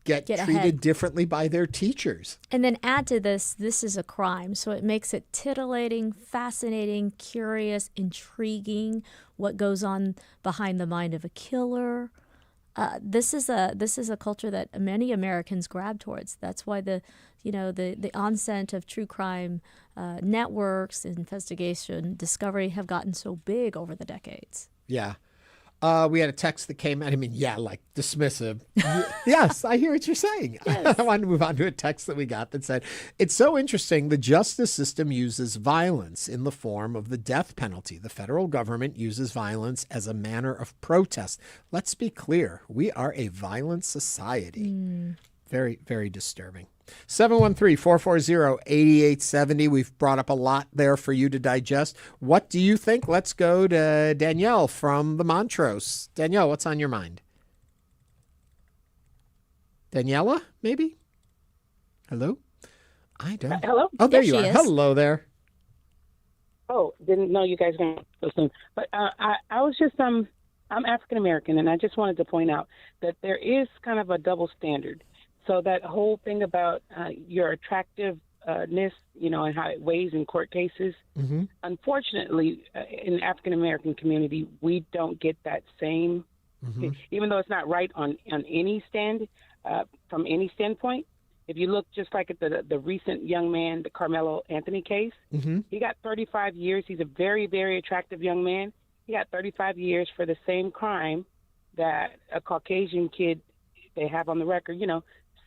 get treated ahead differently by their teachers. And then add to this is a crime. So it makes it titillating, fascinating, curious, intriguing, what goes on behind the mind of a killer. This is a culture that many Americans grab towards. That's why the onset of true crime networks, investigation, discovery have gotten so big over the decades. Yeah. We had a text that came out. I mean, yeah, like dismissive. Yes, I hear what you're saying. Yes. I wanted to move on to a text that we got that said, it's so interesting. The justice system uses violence in the form of the death penalty. The federal government uses violence as a manner of protest. Let's be clear. We are a violent society. Very, very disturbing. 713-440-8870. We've brought up a lot there for you to digest. What do you think? Let's go to Danielle from the Montrose. Danielle, what's on your mind? Daniela, maybe? Hello? I don't. Hello? Oh, there you are. Hello there. Oh, didn't know you guys were going to listen. But I was just, I'm African American, and I just wanted to point out that there is kind of a double standard. So that whole thing about your attractiveness, and how it weighs in court cases, unfortunately, in the African American community, we don't get that same, even though it's not right on any stand, from any standpoint. If you look just like at the recent young man, the Carmelo Anthony case, he got 35 years. He's a very, very attractive young man. He got 35 years for the same crime that a Caucasian kid, they have on the record,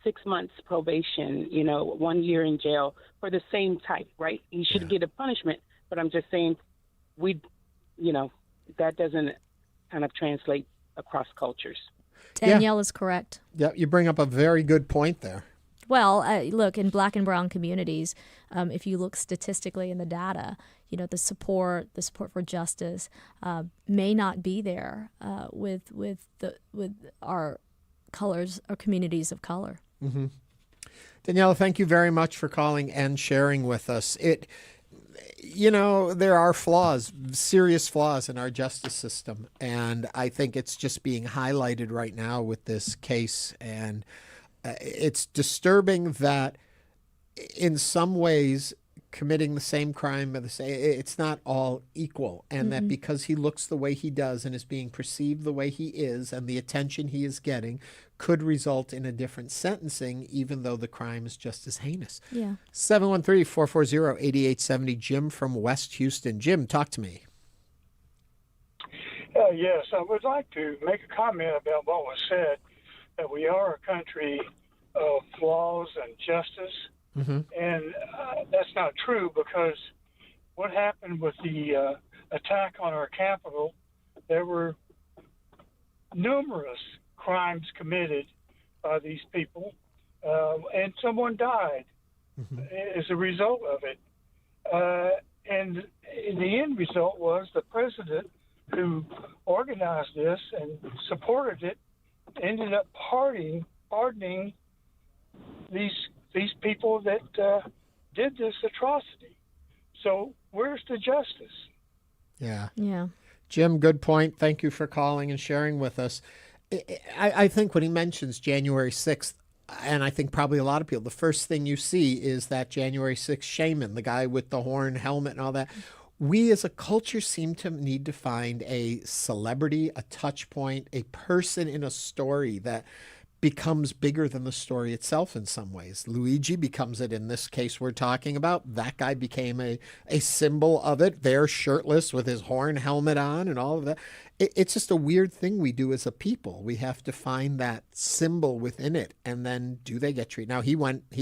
6 months probation, 1 year in jail for the same type, right? He should get a punishment, but I'm just saying that doesn't kind of translate across cultures. Danielle is correct. Yeah, you bring up a very good point there. Well, look, in Black and brown communities, if you look statistically in the data, the support for justice may not be there with our colors or communities of color. Daniela, thank you very much for calling and sharing with us. There are flaws, serious flaws in our justice system. And I think it's just being highlighted right now with this case. And it's disturbing that in some ways committing the same crime, it's not all equal. And that because he looks the way he does and is being perceived the way he is and the attention he is getting could result in a different sentencing, even though the crime is just as heinous. Yeah. 713-440-8870, Jim from West Houston. Jim, talk to me. Yes, I would like to make a comment about what was said, that we are a country of flaws and justice. And that's not true, because what happened with the attack on our Capitol, there were numerous crimes committed by these people, and someone died as a result of it. And the end result was the president who organized this and supported it ended up pardoning these people that did this atrocity. So where's the justice? Yeah. Yeah. Jim, good point. Thank you for calling and sharing with us. I think when he mentions January 6th, and I think probably a lot of people, the first thing you see is that January 6th shaman, the guy with the horn helmet and all that. We as a culture seem to need to find a celebrity, a touch point, a person in a story that becomes bigger than the story itself in some ways. Luigi becomes it in this case we're talking about. That guy became a symbol of it. They're shirtless with his horn helmet on and all of that. It's just a weird thing we do as a people. We have to find that symbol within it, and then do they get treated? Now he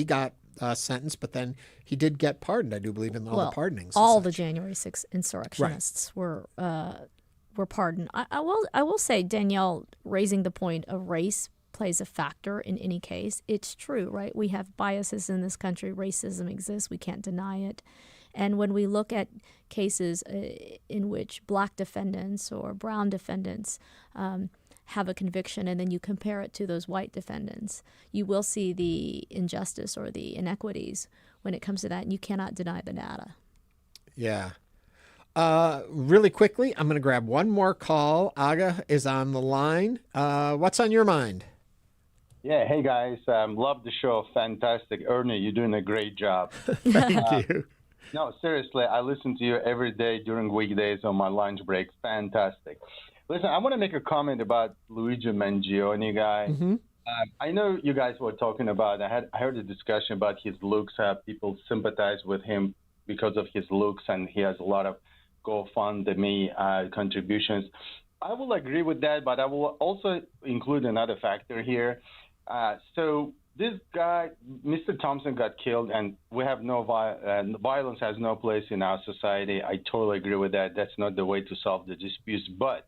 got sentenced, but then he did get pardoned, I do believe, in all the pardonings. All the January 6th insurrectionists were pardoned. I will say, Danielle, raising the point of race plays a factor in any case. It's true, right? We have biases in this country. Racism exists. We can't deny it. And when we look at cases in which black defendants or brown defendants have a conviction, and then you compare it to those white defendants, you will see the injustice or the inequities when it comes to that, and you cannot deny the data. Yeah. Really quickly, I'm going to grab one more call. Aga is on the line. What's on your mind? Yeah, hey guys, love the show. Fantastic. Ernie, you're doing a great job. Thank you. No, seriously, I listen to you every day during weekdays on my lunch break. Fantastic. Listen, I want to make a comment about Luigi Mangione guy. I know you guys were talking about, I heard a discussion about his looks, how people sympathize with him because of his looks, and he has a lot of GoFundMe contributions. I will agree with that, but I will also include another factor here. So this guy, Mr. Thompson, got killed, and we have violence has no place in our society. I totally agree with that. That's not the way to solve the disputes. But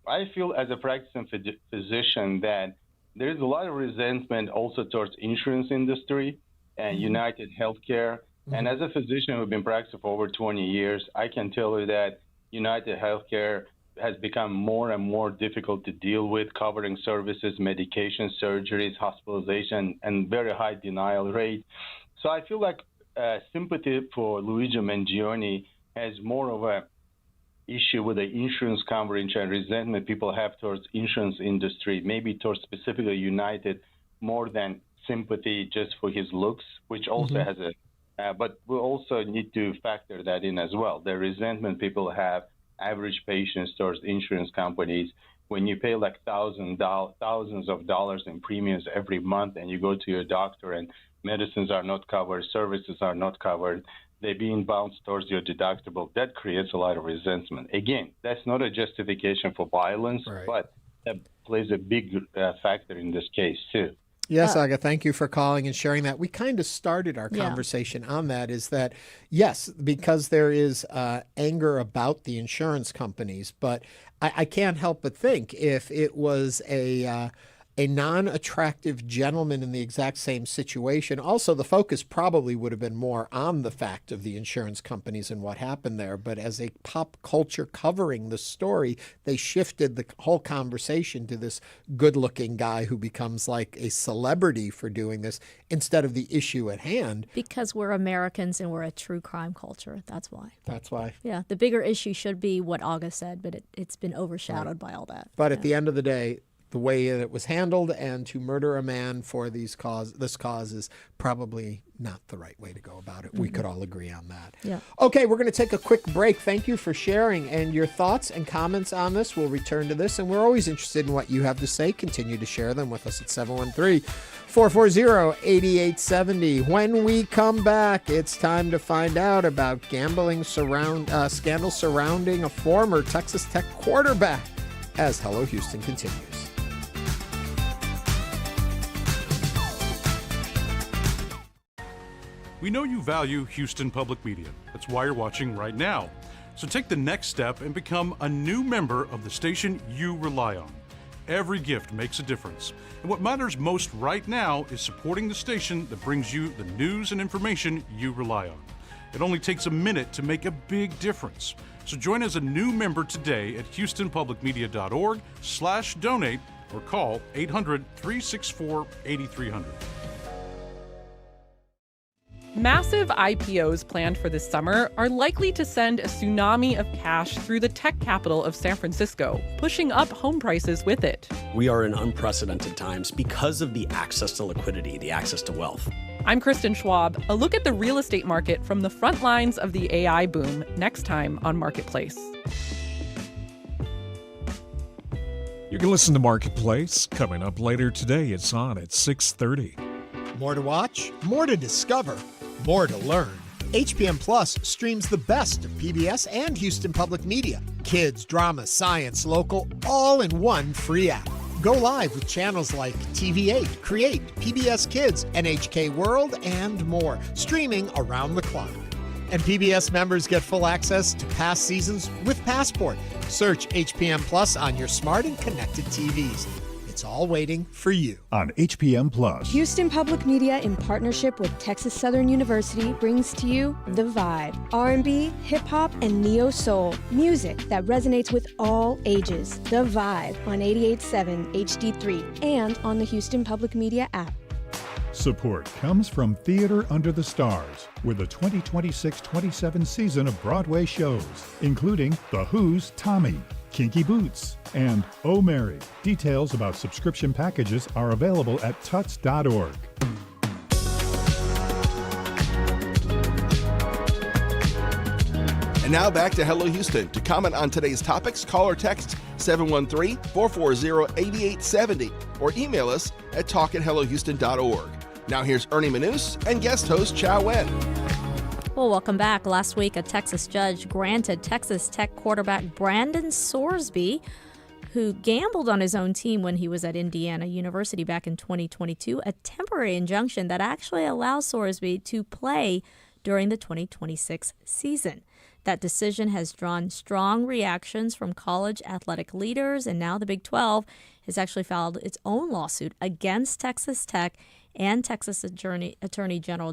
I feel as a practicing physician that there is a lot of resentment also towards insurance industry and United Healthcare. And as a physician who's been practicing for over 20 years, I can tell you that United Healthcare has become more and more difficult to deal with, covering services, medication, surgeries, hospitalization, and very high denial rate. So I feel like sympathy for Luigi Mangione has more of a issue with the insurance coverage and resentment people have towards insurance industry, maybe towards specifically United, more than sympathy just for his looks, which also has but we also need to factor that in as well. The resentment people have, average patients towards insurance companies, when you pay like thousands of dollars in premiums every month, and you go to your doctor and medicines are not covered, services are not covered, they're being bounced towards your deductible. That creates a lot of resentment. Again, that's not a justification for violence, but that plays a big factor in this case too. Yes, Aga, thank you for calling and sharing that. We kind of started our conversation on that, is that, yes, because there is anger about the insurance companies, but I can't help but think if it was a a non-attractive gentleman in the exact same situation. Also, the focus probably would have been more on the fact of the insurance companies and what happened there. But as a pop culture covering the story, they shifted the whole conversation to this good-looking guy who becomes like a celebrity for doing this instead of the issue at hand. Because we're Americans and we're a true crime culture. That's why. That's why. Yeah, the bigger issue should be what August said, but it's been overshadowed by all that. But at the end of the day, the way that it was handled and to murder a man for this cause is probably not the right way to go about it. We could all agree on that. Yeah. Okay, we're going to take a quick break. Thank you for sharing and your thoughts and comments on this. We'll return to this, and we're always interested in what you have to say. Continue to share them with us at 713-440-8870. When we come back, it's time to find out about gambling scandal surrounding a former Texas Tech quarterback as Hello Houston continues. We know you value Houston Public Media. That's why you're watching right now. So take the next step and become a new member of the station you rely on. Every gift makes a difference. And what matters most right now is supporting the station that brings you the news and information you rely on. It only takes a minute to make a big difference. So join as a new member today at houstonpublicmedia.org/donate or call 800-364-8300. Massive IPOs planned for this summer are likely to send a tsunami of cash through the tech capital of San Francisco, pushing up home prices with it. We are in unprecedented times because of the access to liquidity, the access to wealth. I'm Kristen Schwab. A look at the real estate market from the front lines of the AI boom next time on Marketplace. You can listen to Marketplace coming up later today. It's on at 6:30. More to watch, more to discover, more to learn. HPM Plus streams the best of PBS and Houston Public Media. Kids, drama, science, local, all in one free app. Go live with channels like TV8, Create, PBS Kids, NHK World, and more, streaming around the clock. And PBS members get full access to past seasons with Passport. Search HPM Plus on your smart and connected TVs. It's all waiting for you. On HPM Plus. Houston Public Media, in partnership with Texas Southern University, brings to you The Vibe. R&B, hip-hop, and neo-soul. Music that resonates with all ages. The Vibe on 88.7 HD3 and on the Houston Public Media app. Support comes from Theater Under the Stars with the 2026-27 season of Broadway shows, including The Who's Tommy, Kinky Boots, and Oh Mary. Details about subscription packages are available at tuts.org. And now back to Hello Houston. To comment on today's topics, call or text 713-440-8870 or email us at talk@hellohouston.org. Now here's Ernie Manouse and guest host Chau Nguyen. Well, welcome back. Last week, a Texas judge granted Texas Tech quarterback Brendan Sorsby, who gambled on his own team when he was at Indiana University back in 2022, a temporary injunction that actually allows Sorsby to play during the 2026 season. That decision has drawn strong reactions from college athletic leaders, and now the Big 12 has actually filed its own lawsuit against Texas Tech and Texas Attorney General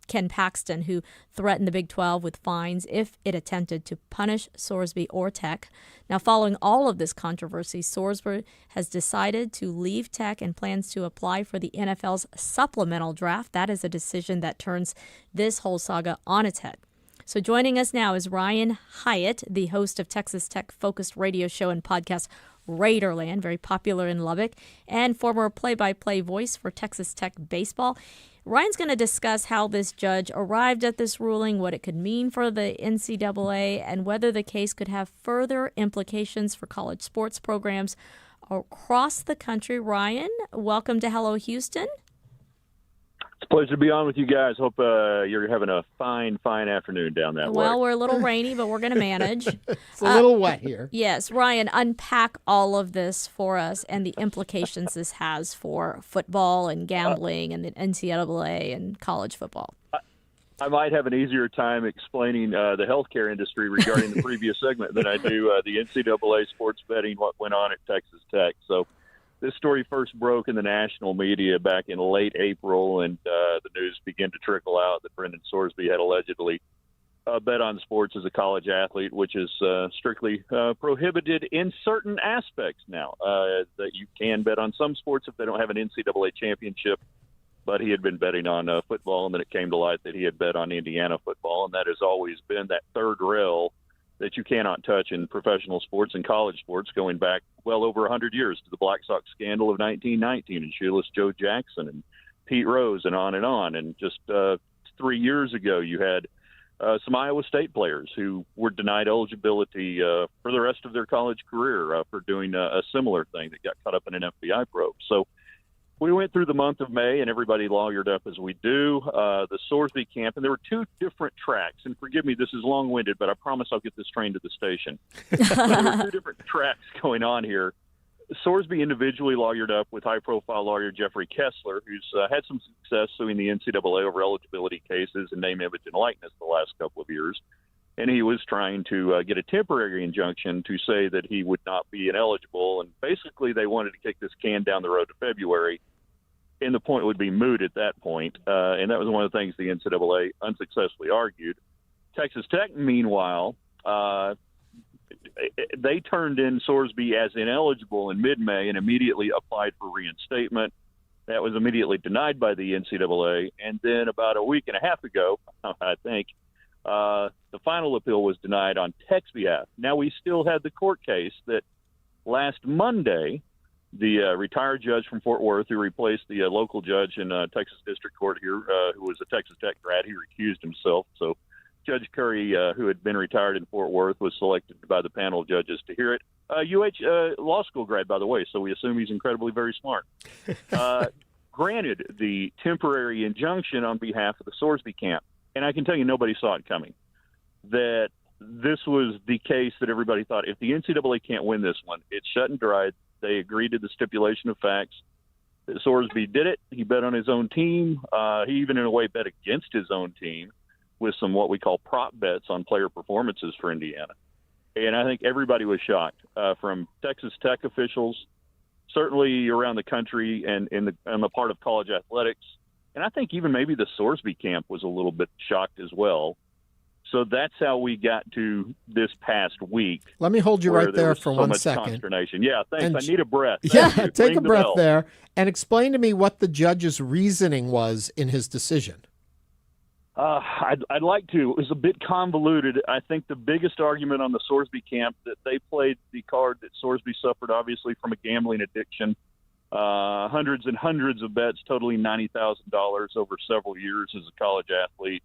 Ken Paxton, who threatened the Big 12 with fines if it attempted to punish Sorsby or Tech. Now, following all of this controversy, Sorsby has decided to leave Tech and plans to apply for the NFL's supplemental draft. That is a decision that turns this whole saga on its head. So joining us now is Ryan Hyatt, the host of Texas Tech-focused radio show and podcast Raiderland, very popular in Lubbock, and former play-by-play voice for Texas Tech baseball. Ryan's going to discuss how this judge arrived at this ruling, what it could mean for the NCAA, and whether the case could have further implications for college sports programs across the country. Ryan, welcome to Hello Houston. It's a pleasure to be on with you guys. Hope you're having a fine afternoon down that way. Well, we're a little rainy, but we're going to manage. It's a little wet here. Yes. Ryan, unpack all of this for us and the implications this has for football and gambling and the NCAA and college football. I might have an easier time explaining the healthcare industry regarding the previous segment than I do the NCAA sports betting, what went on at Texas Tech. So this story first broke in the national media back in late April, and the news began to trickle out that Brendan Sorsby had allegedly bet on sports as a college athlete, which is strictly prohibited in certain aspects now. That you can bet on some sports if they don't have an NCAA championship, but he had been betting on football, and then it came to light that he had bet on Indiana football, and that has always been that third rail that you cannot touch in professional sports and college sports, going back well over 100 years to the Black Sox scandal of 1919 and shoeless Joe Jackson and Pete Rose and on and on. And just 3 years ago, you had some Iowa State players who were denied eligibility for the rest of their college career for doing a similar thing that got caught up in an FBI probe. So we went through the month of May, and everybody lawyered up as we do. The Sorsby camp, and there were two different tracks. And forgive me, this is long-winded, but I promise I'll get this train to the station. There were two different tracks going on here. Sorsby individually lawyered up with high-profile lawyer Jeffrey Kessler, who's had some success suing the NCAA over eligibility cases and name, image, and likeness the last couple of years. And he was trying to get a temporary injunction to say that he would not be ineligible. And basically they wanted to kick this can down the road to February, and the point would be moot at that point. And that was one of the things the NCAA unsuccessfully argued. Texas Tech, meanwhile, they turned in Sorsby as ineligible in mid-May and immediately applied for reinstatement. That was immediately denied by the NCAA. And then about a week and a half ago, I think, the final appeal was denied on Tech's behalf. Now, we still had the court case that last Monday, the retired judge from Fort Worth, who replaced the local judge in Texas District Court here, who was a Texas Tech grad, he recused himself. So Judge Curry, who had been retired in Fort Worth, was selected by the panel of judges to hear it. Law school grad, by the way, so we assume he's incredibly very smart. Granted the temporary injunction on behalf of the Sorsby camp. And I can tell you nobody saw it coming, that this was the case that everybody thought, if the NCAA can't win this one, it's shut and dried. They agreed to the stipulation of facts. Sorsby did it. He bet on his own team. He even, in a way, bet against his own team with some what we call prop bets on player performances for Indiana. And I think everybody was shocked, from Texas Tech officials, certainly around the country and on the part of college athletics. And I think even maybe the Sorsby camp was a little bit shocked as well. So that's how we got to this past week. Let me hold you right there for 1 second. Consternation. Yeah, thanks. And I need a breath. Yeah, take a breath there and explain to me what the judge's reasoning was in his decision. I'd like to. It was a bit convoluted. I think the biggest argument on the Sorsby camp that they played the card that Sorsby suffered, obviously, from a gambling addiction. Hundreds and hundreds of bets totaling $90,000 over several years as a college athlete.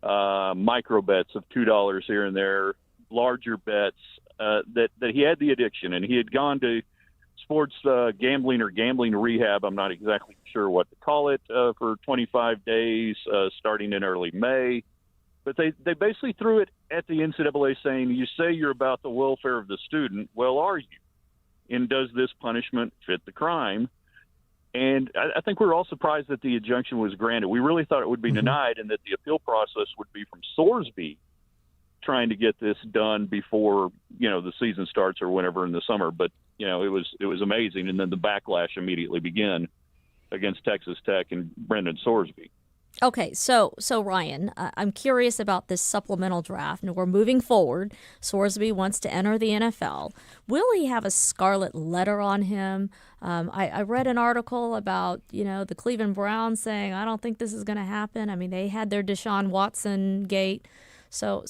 Micro bets of $2 here and there, larger bets, that he had the addiction, and he had gone to sports gambling or gambling rehab, I'm not exactly sure what to call it, for 25 days starting in early May. But they basically threw it at the NCAA saying, you say you're about the welfare of the student, well, are you? And does this punishment fit the crime? And I think we're all surprised that the injunction was granted. We really thought it would be denied, and that the appeal process would be from Sorsby trying to get this done before, the season starts or whenever in the summer. But, it was amazing. And then the backlash immediately began against Texas Tech and Brendan Sorsby. Okay, so Ryan, I'm curious about this supplemental draft. And we're moving forward. Sorsby wants to enter the NFL. Will he have a scarlet letter on him? I read an article about, the Cleveland Browns saying, I don't think this is going to happen. I mean, they had their Deshaun Watson gate. So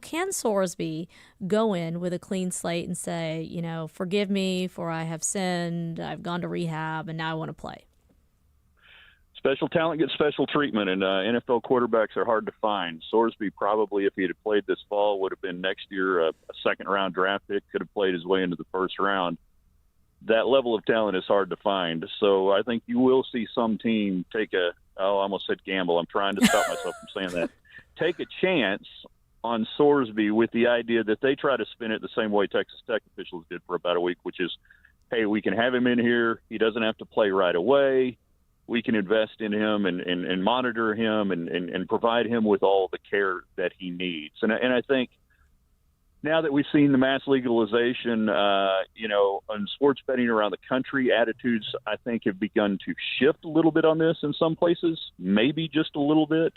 can Sorsby go in with a clean slate and say, forgive me for I have sinned, I've gone to rehab, and now I want to play? Special talent gets special treatment, and NFL quarterbacks are hard to find. Sorsby probably, if he had played this fall, would have been next year a second-round draft pick, could have played his way into the first round. That level of talent is hard to find. So I think you will see some team take I almost said gamble. I'm trying to stop myself from saying that. Take a chance on Sorsby with the idea that they try to spin it the same way Texas Tech officials did for about a week, which is, hey, we can have him in here. He doesn't have to play right away. We can invest in him and monitor him and provide him with all the care that he needs. And I think now that we've seen the mass legalization, on sports betting around the country, attitudes, I think, have begun to shift a little bit on this in some places, maybe just a little bit.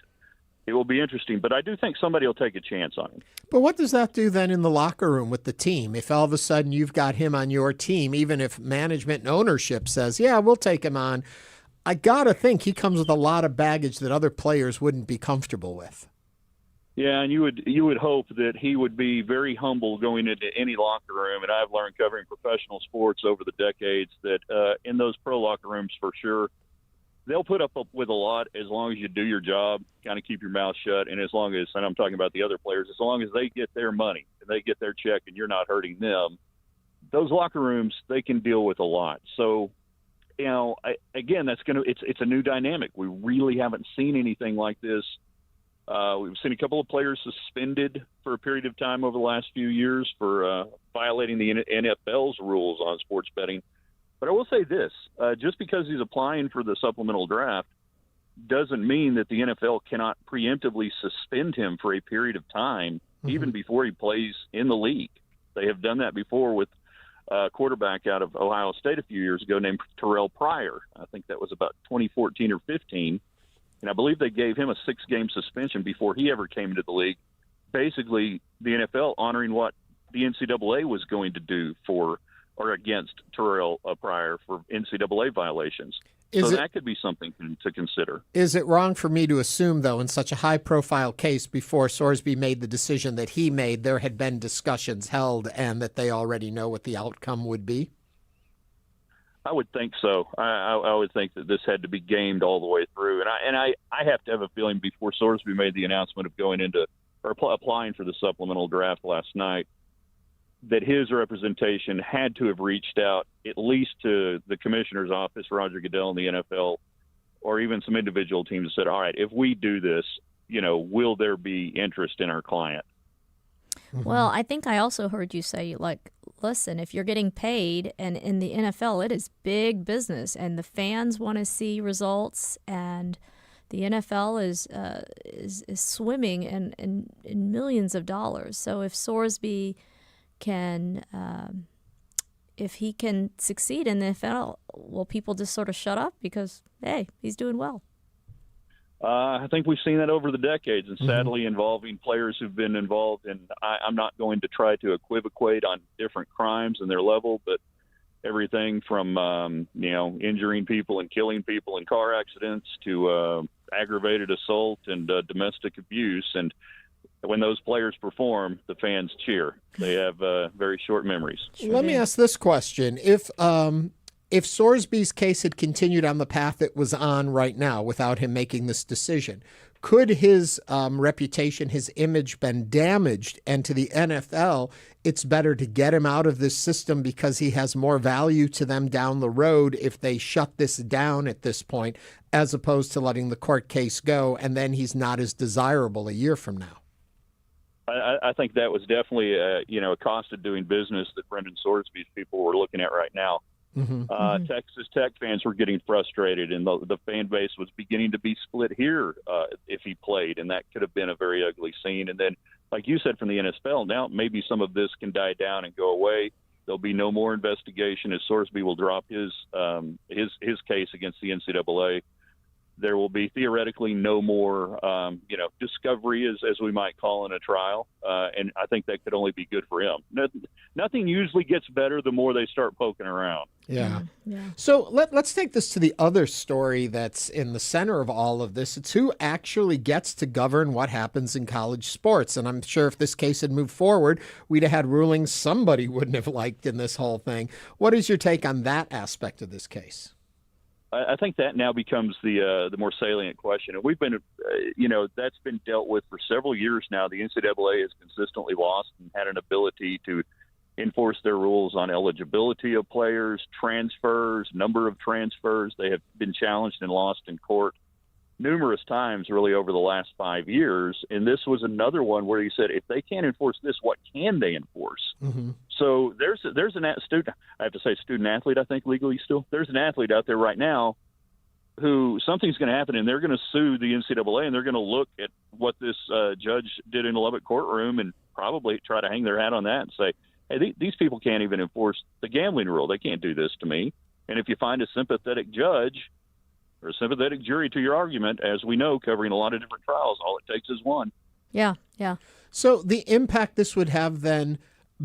It will be interesting, but I do think somebody will take a chance on him. But what does that do then in the locker room with the team? If all of a sudden you've got him on your team, even if management and ownership says, yeah, we'll take him on, I got to think he comes with a lot of baggage that other players wouldn't be comfortable with. Yeah, and you would hope that he would be very humble going into any locker room. And I've learned covering professional sports over the decades that in those pro locker rooms, for sure, they'll put up with a lot as long as you do your job, kind of keep your mouth shut, and as long as, and I'm talking about the other players, as long as they get their money and they get their check and you're not hurting them, those locker rooms, they can deal with a lot. So, again, it's a new dynamic. We really haven't seen anything like this. We've seen a couple of players suspended for a period of time over the last few years for violating the NFL's rules on sports betting. But I will say this, just because he's applying for the supplemental draft doesn't mean that the NFL cannot preemptively suspend him for a period of time, even before he plays in the league. They have done that before with a quarterback out of Ohio State a few years ago named Terrell Pryor. I think that was about 2014 or 15. And I believe they gave him a 6-game suspension before he ever came into the league. Basically, the NFL honoring what the NCAA was going to do for or against Terrell Pryor for NCAA violations. That could be something to consider. Is it wrong for me to assume, though, in such a high-profile case before Sorsby made the decision that he made, there had been discussions held and that they already know what the outcome would be? I would think so. I would think that this had to be gamed all the way through. And I have to have a feeling before Sorsby made the announcement of going into or applying for the supplemental draft last night, that his representation had to have reached out at least to the commissioner's office, Roger Goodell, and the NFL, or even some individual teams that said, all right, if we do this, will there be interest in our client? Well, I think I also heard you say, listen, if you're getting paid, and in the NFL, it is big business, and the fans want to see results, and the NFL is swimming in millions of dollars. So if Sorsby can, if he can succeed in the NFL, will people just sort of shut up because, hey, he's doing well? I think we've seen that over the decades, and sadly involving players who've been involved in, I'm not going to try to equivocate on different crimes and their level, but everything from, injuring people and killing people in car accidents to aggravated assault and domestic abuse. And when those players perform, the fans cheer. They have very short memories. Let me ask this question. If Sorsby's case had continued on the path it was on right now without him making this decision, could his reputation, his image been damaged? And to the NFL, it's better to get him out of this system because he has more value to them down the road if they shut this down at this point, as opposed to letting the court case go, and then he's not as desirable a year from now. I think that was definitely a cost of doing business that Brendan Sorsby's people were looking at right now. Texas Tech fans were getting frustrated, and the fan base was beginning to be split here if he played, and that could have been a very ugly scene. And then, like you said, from the NFL, now maybe some of this can die down and go away. There'll be no more investigation as Sorsby will drop his case against the NCAA. There will be theoretically no more, discovery, as we might call in a trial. And I think that could only be good for him. Nothing usually gets better the more they start poking around. Yeah. So let's take this to the other story that's in the center of all of this. It's who actually gets to govern what happens in college sports. And I'm sure if this case had moved forward, we'd have had rulings somebody wouldn't have liked in this whole thing. What is your take on that aspect of this case? I think that now becomes the more salient question. And we've been, that's been dealt with for several years now. The NCAA has consistently lost and had an ability to enforce their rules on eligibility of players, transfers, number of transfers. They have been challenged and lost in court numerous times really over the last 5 years. And this was another one where he said, if they can't enforce this, what can they enforce? So there's an student, I have to say student athlete, I think legally still. There's an athlete out there right now who something's going to happen, and they're going to sue the NCAA, and they're going to look at what this judge did in the Lubbock courtroom and probably try to hang their hat on that and say, hey, these people can't even enforce the gambling rule. They can't do this to me. And if you find a sympathetic judge or a sympathetic jury to your argument, as we know, covering a lot of different trials, all it takes is one. Yeah, yeah. So the impact this would have then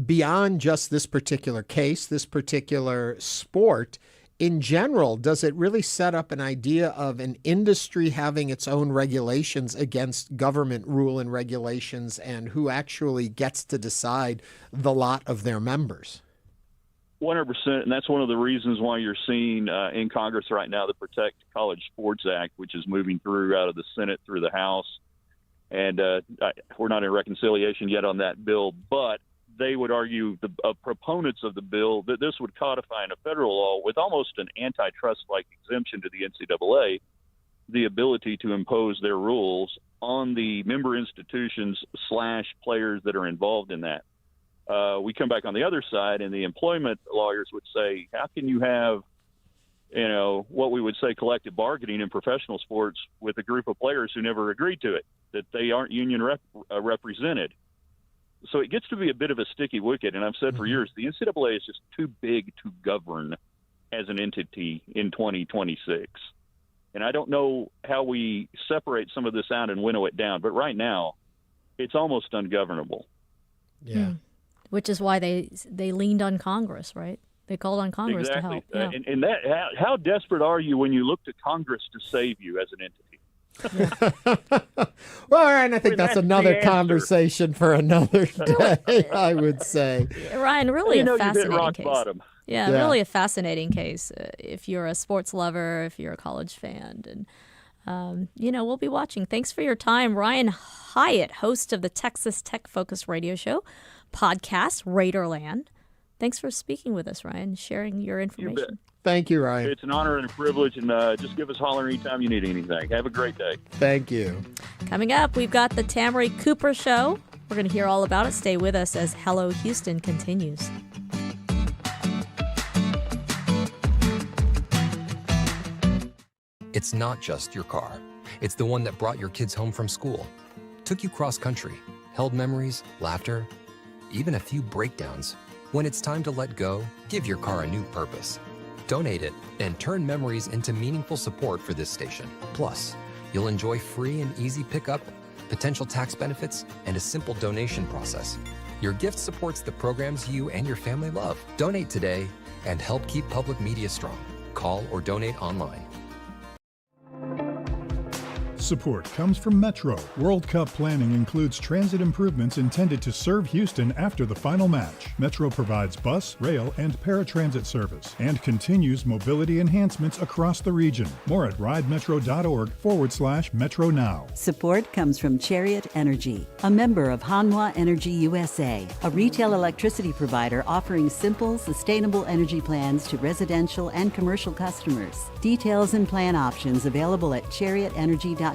beyond just this particular case, this particular sport, in general, does it really set up an idea of an industry having its own regulations against government rule and regulations and who actually gets to decide the lot of their members? 100%, and that's one of the reasons why you're seeing in Congress right now the Protect College Sports Act, which is moving through out of the Senate through the House. And we're not in reconciliation yet on that bill, but they would argue, the proponents of the bill, that this would codify in a federal law with almost an antitrust-like exemption to the NCAA, the ability to impose their rules on the member institutions / players that are involved in that. We come back on the other side, and the employment lawyers would say, how can you have, what we would say collective bargaining in professional sports with a group of players who never agreed to it, that they aren't union represented? So it gets to be a bit of a sticky wicket, and I've said for years, the NCAA is just too big to govern as an entity in 2026. And I don't know how we separate some of this out and winnow it down, but right now, it's almost ungovernable. Yeah. Which is why they leaned on Congress, right? They called on Congress to help. Yeah. And that, how desperate are you when you look to Congress to save you as an entity? Well, and I think that's another conversation for another day, I would say. Ryan, really a fascinating rock case. Bottom. Yeah, really a fascinating case if you're a sports lover, if you're a college fan. And, we'll be watching. Thanks for your time. Ryan Hyatt, host of the Texas Tech-focused radio show podcast, Raiderland. Thanks for speaking with us, Ryan, sharing your information. Thank you, Ryan. It's an honor and a privilege, and just give us a holler anytime you need anything. Have a great day. Thank you. Coming up, we've got the Tamarie Cooper Show. We're going to hear all about it. Stay with us as Hello Houston continues. It's not just your car. It's the one that brought your kids home from school, took you cross-country, held memories, laughter, even a few breakdowns. When it's time to let go, give your car a new purpose. Donate it and turn memories into meaningful support for this station. Plus, you'll enjoy free and easy pickup, potential tax benefits, and a simple donation process. Your gift supports the programs you and your family love. Donate today and help keep public media strong. Call or donate online. Support comes from Metro. World Cup planning includes transit improvements intended to serve Houston after the final match. Metro provides bus, rail, and paratransit service and continues mobility enhancements across the region. More at ridemetro.org/Metro Now. Support comes from Chariot Energy, a member of Hanwha Energy USA, a retail electricity provider offering simple, sustainable energy plans to residential and commercial customers. Details and plan options available at chariotenergy.com.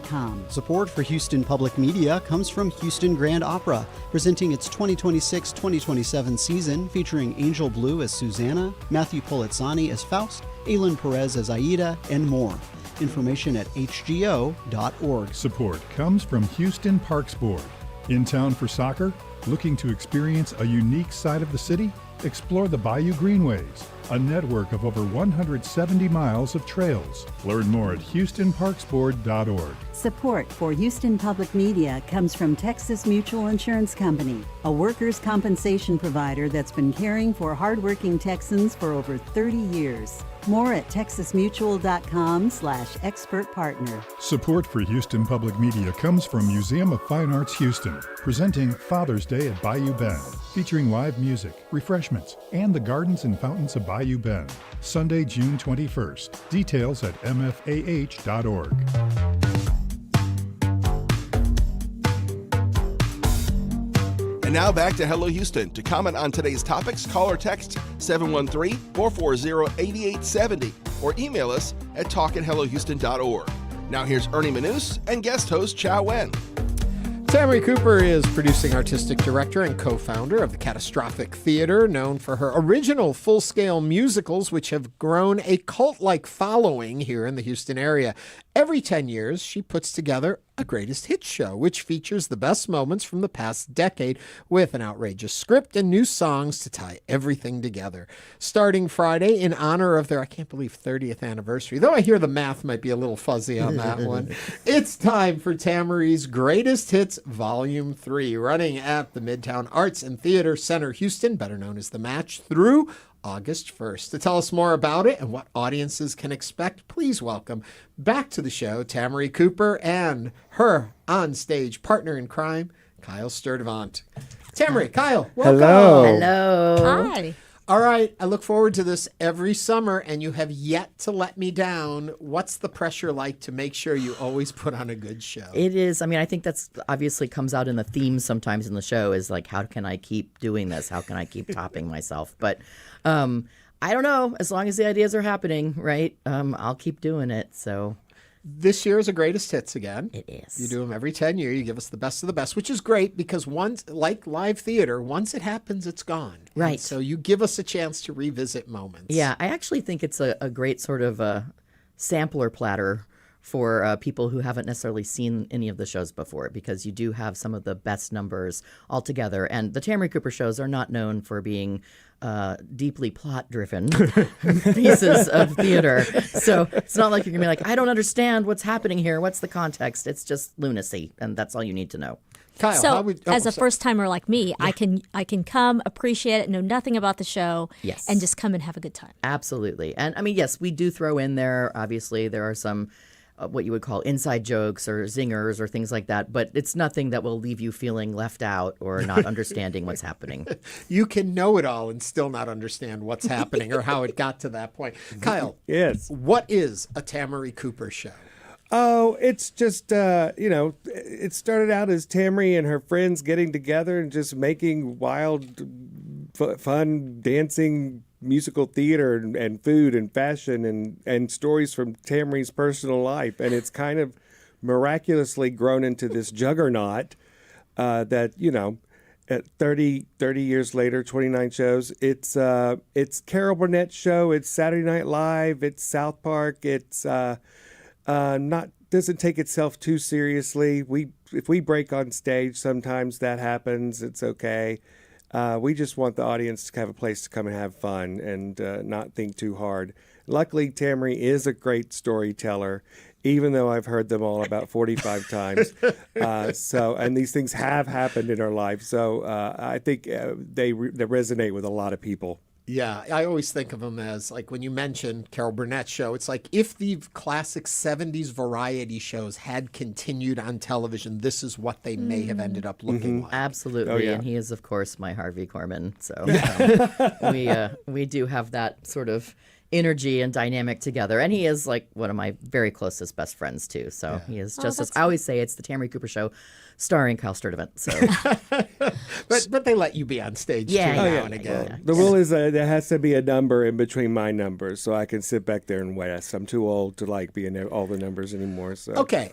Support for Houston Public Media comes from Houston Grand Opera, presenting its 2026-2027 season featuring Angel Blue as Susanna, Matthew Polizzani as Faust, Aylin Perez as Aida, and more. Information at hgo.org. Support comes from Houston Parks Board. In town for soccer? Looking to experience a unique side of the city? Explore the Bayou Greenways, a network of over 170 miles of trails. Learn more at HoustonParksBoard.org. Support for Houston Public Media comes from Texas Mutual Insurance Company, a workers' compensation provider that's been caring for hardworking Texans for over 30 years. More at texasmutual.com/expert partner. Support for Houston Public Media comes from Museum of Fine Arts Houston, presenting Father's Day at Bayou Bend, featuring live music, refreshments, and the gardens and fountains of Bayou Bend. Sunday, June 21st. Details at mfah.org. And now back to Hello Houston. To comment on today's topics, call or text 713-440-8870 or email us at talk@hellohouston.org. Now here's Ernie Manouse and guest host Chau Nguyen. Tamarie Cooper is producing artistic director and co-founder of the Catastrophic Theater, known for her original full-scale musicals, which have grown a cult-like following here in the Houston area. Every 10 years, she puts together a greatest hits show, which features the best moments from the past decade with an outrageous script and new songs to tie everything together. Starting Friday, in honor of their, I can't believe, 30th anniversary, though I hear the math might be a little fuzzy on that one, it's time for Tamarie's Greatest Hits Volume 3, running at the Midtown Arts and Theater Center, Houston, better known as The Match, through August 1st. To tell us more about it and what audiences can expect, please welcome back to the show Tamarie Cooper and her on-stage partner in crime, Kyle Sturdivant. Tamarie, Kyle, welcome. Hello. Hi. All right, I look forward to this every summer, and you have yet to let me down. What's the pressure like to make sure you always put on a good show? It is. I mean, I think that's obviously comes out in the theme sometimes in the show is like, how can I keep doing this? How can I keep topping myself? But I don't know. As long as the ideas are happening, right, I'll keep doing it. So this year is a greatest hits again. It is. You do them every 10 years. You give us the best of the best, which is great because once, like live theater, once it happens, it's gone. Right. And so you give us a chance to revisit moments. Yeah, I actually think it's a great sort of sampler platter for people who haven't necessarily seen any of the shows before, because you do have some of the best numbers all together. And the Tamarie Cooper shows are not known for being deeply plot-driven pieces of theater. So it's not like you're going to be like, I don't understand what's happening here. What's the context? It's just lunacy, and that's all you need to know. Kyle, so as a first-timer like me, I can come, appreciate it, know nothing about the show, yes, and just come and have a good time. Absolutely. And I mean, yes, we do throw in there, obviously, there are some what you would call inside jokes or zingers or things like that, but it's nothing that will leave you feeling left out or not understanding what's happening. You can know it all and still not understand what's happening or how it got to that point. Kyle, yes, what is a Tamarie Cooper show? Oh, it's just, it started out as Tamarie and her friends getting together and just making wild, fun, dancing musical theater and food and fashion and stories from Tamarie's personal life. And it's kind of miraculously grown into this juggernaut that, at 30 years later, 29 shows, it's Carol Burnett's show, it's Saturday Night Live, it's South Park, it's doesn't take itself too seriously. If we break on stage, sometimes that happens. It's okay. We just want the audience to have a place to come and have fun and not think too hard. Luckily, Tamarie is a great storyteller, even though I've heard them all about 45 times. And these things have happened in our life. So I think they resonate with a lot of people. Yeah, I always think of them as, like, when you mentioned Carol Burnett's show, it's like if the classic 70s variety shows had continued on television, this is what they may have ended up looking like. Absolutely. Oh, yeah. And he is, of course, my Harvey Korman. So we do have that sort of energy and dynamic together. And he is like one of my very closest best friends, too. So he is just as I always say, it's the Tamarie Cooper show starring Kyle Sturdivant. So. But they let you be on stage too now and again. Yeah. The rule is there has to be a number in between my numbers so I can sit back there and rest. I'm too old to be in all the numbers anymore. So. Okay,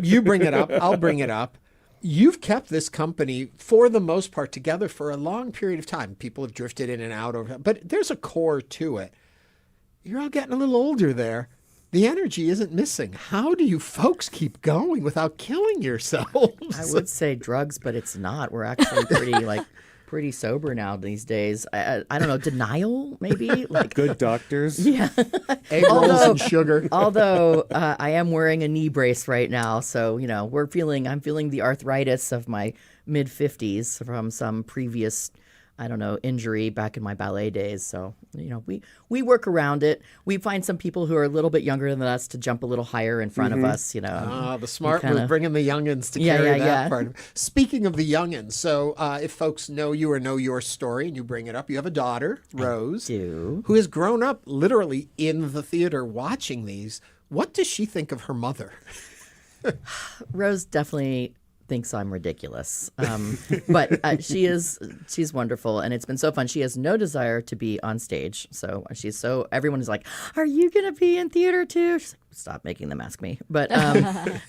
you bring it up. I'll bring it up. You've kept this company, for the most part, together for a long period of time. People have drifted in and out, but there's a core to it. You're all getting a little older there. The energy isn't missing. How do you folks keep going without killing yourselves? I would say drugs, but it's not. We're actually pretty sober now these days. I don't know, denial maybe? Like good doctors. Yeah. Egg rolls and sugar. Although I am wearing a knee brace right now, so I'm feeling the arthritis of my mid 50s from some previous injury back in my ballet days. So, we work around it. We find some people who are a little bit younger than us to jump a little higher in front of us, the smart move, bringing the youngins to carry that part. Speaking of the youngins, so if folks know you or know your story and you bring it up, you have a daughter, Rose, who has grown up literally in the theater watching these. What does she think of her mother? Rose definitely thinks I'm ridiculous. But she's wonderful, and it's been so fun. She has no desire to be on stage. So everyone is like, are you going to be in theater too? She's like, stop making them ask me. But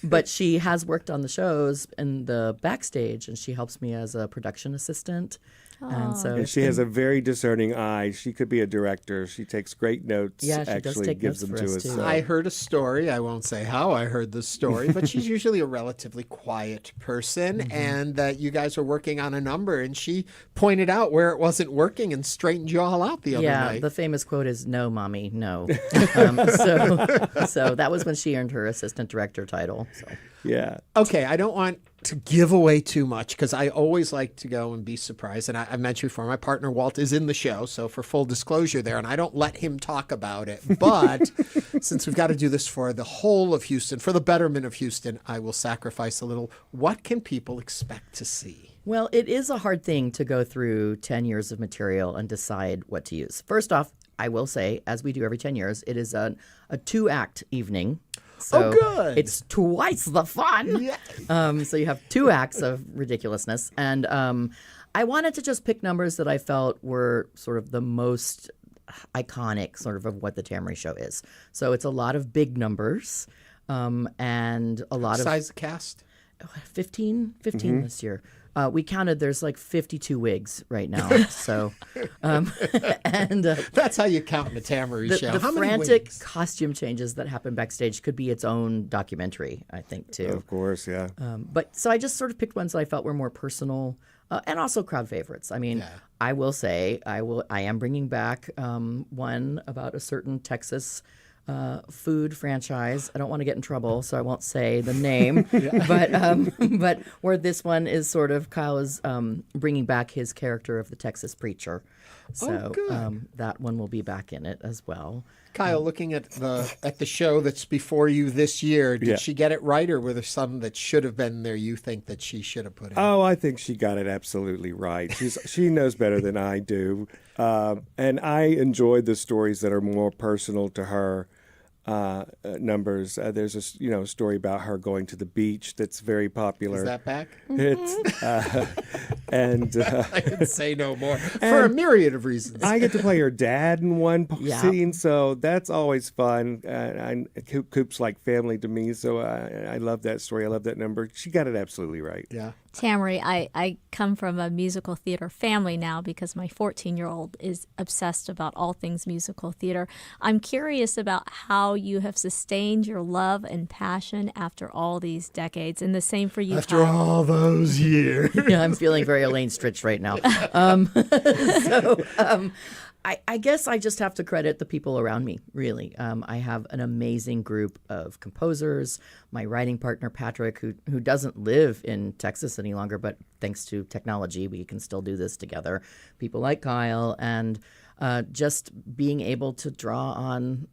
but she has worked on the shows in the backstage, and she helps me as a production assistant. And so and she has a very discerning eye. She could be a director. She takes great notes. Yeah, she actually does take gives notes them for to us, us. too. I heard a story. I won't say how I heard the story, but she's usually a relatively quiet person, and that you guys were working on a number, and she pointed out where it wasn't working and straightened you all out the other night. Yeah, the famous quote is "No, mommy, no." So that was when she earned her assistant director title. So. Yeah. Okay, I don't want to give away too much because I always like to go and be surprised. And I've mentioned before, my partner Walt is in the show, so for full disclosure there, and I don't let him talk about it. But since we've got to do this for the whole of Houston, for the betterment of Houston, I will sacrifice a little. What can people expect to see? Well, it is a hard thing to go through 10 years of material and decide what to use. First off, I will say, as we do every 10 years, it is a 2-act evening. So good. It's twice the fun. Yeah. So you have 2 acts of ridiculousness. And I wanted to just pick numbers that I felt were sort of the most iconic sort of what the Tamarie show is. So it's a lot of big numbers and a lot Size of cast? 15 this year. We counted. There's like 52 wigs right now. So, and that's how you count in the Tamarie show. The How many frantic wigs? costume changes that happen backstage could be its own documentary, I think, too. Of course, yeah. But so I just sort of picked ones that I felt were more personal and also crowd favorites. I mean, I will say I am bringing back one about a certain Texas food franchise. I don't want to get in trouble, so I won't say the name. But where this one is sort of Kyle is bringing back his character of the Texas preacher. So that one will be back in it as well. Kyle, looking at the show that's before you this year, did she get it right, or were there some that should have been there you think that she should have put in? Oh, I think she got it absolutely right. She knows better than I do. And I enjoyed the stories that are more personal to her. Numbers. There's a story about her going to the beach that's very popular. Is that back? It's and I can say no more for a myriad of reasons. I get to play her dad in one scene, so that's always fun. Coop's like family to me, so I love that story. I love that number. She got it absolutely right. Yeah. Tamarie, I come from a musical theater family now because my 14-year-old is obsessed about all things musical theater. I'm curious about how you have sustained your love and passion after all these decades, and the same for you. After all those years. Yeah, I'm feeling very Elaine Stritch right now. I guess I just have to credit the people around me, really. I have an amazing group of composers. My writing partner, Patrick, who doesn't live in Texas any longer, but thanks to technology, we can still do this together. People like Kyle, and just being able to draw on,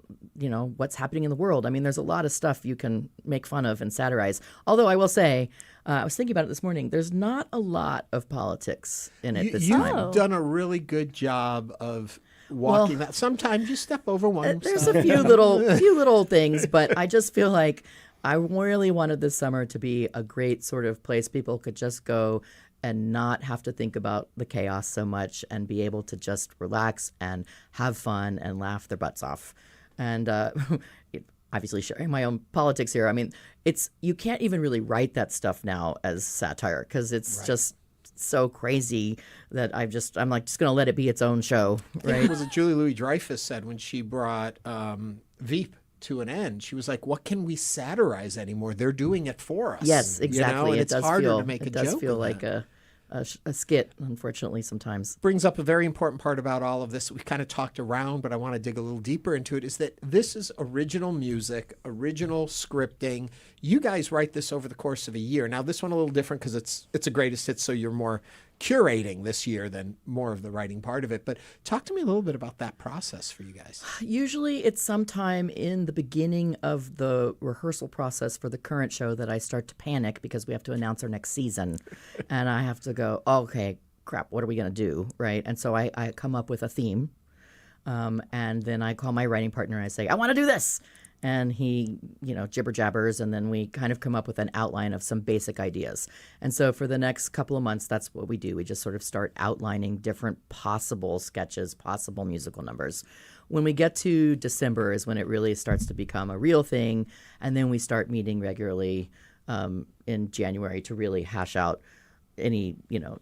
what's happening in the world. I mean, there's a lot of stuff you can make fun of and satirize. Although I will say, I was thinking about it this morning, there's not a lot of politics in it this time. You've done a really good job of walking that. Sometimes you step over one. There's a few little things, but I just feel like I really wanted this summer to be a great sort of place people could just go and not have to think about the chaos so much and be able to just relax and have fun and laugh their butts off. And obviously sharing my own politics here. I mean, you can't even really write that stuff now as satire because it's just so crazy that I'm just going to let it be its own show. Right? It was what Julie Louis-Dreyfus said when she brought Veep to an end. She was like, "What can we satirize anymore? They're doing it for us." Yes, exactly. And It it's does harder feel to make a it does joke. feel like a skit, unfortunately, sometimes. Brings up a very important part about all of this. We kind of talked around, but I want to dig a little deeper into it, is that this is original music, original scripting. You guys write this over the course of a year. Now, this one a little different because it's a greatest hit, so you're more curating this year than more of the writing part of it. But talk to me a little bit about that process for you guys. Usually it's sometime in the beginning of the rehearsal process for the current show that I start to panic because we have to announce our next season. And I have to go, okay, crap, what are we going to do? Right. And so I come up with a theme. And then I call my writing partner and I say, I want to do this. And he, jibber jabbers, and then we kind of come up with an outline of some basic ideas. And so for the next couple of months, that's what we do. We just sort of start outlining different possible sketches, possible musical numbers. when we get to December is when it really starts to become a real thing. And then we start meeting regularly in January to really hash out any,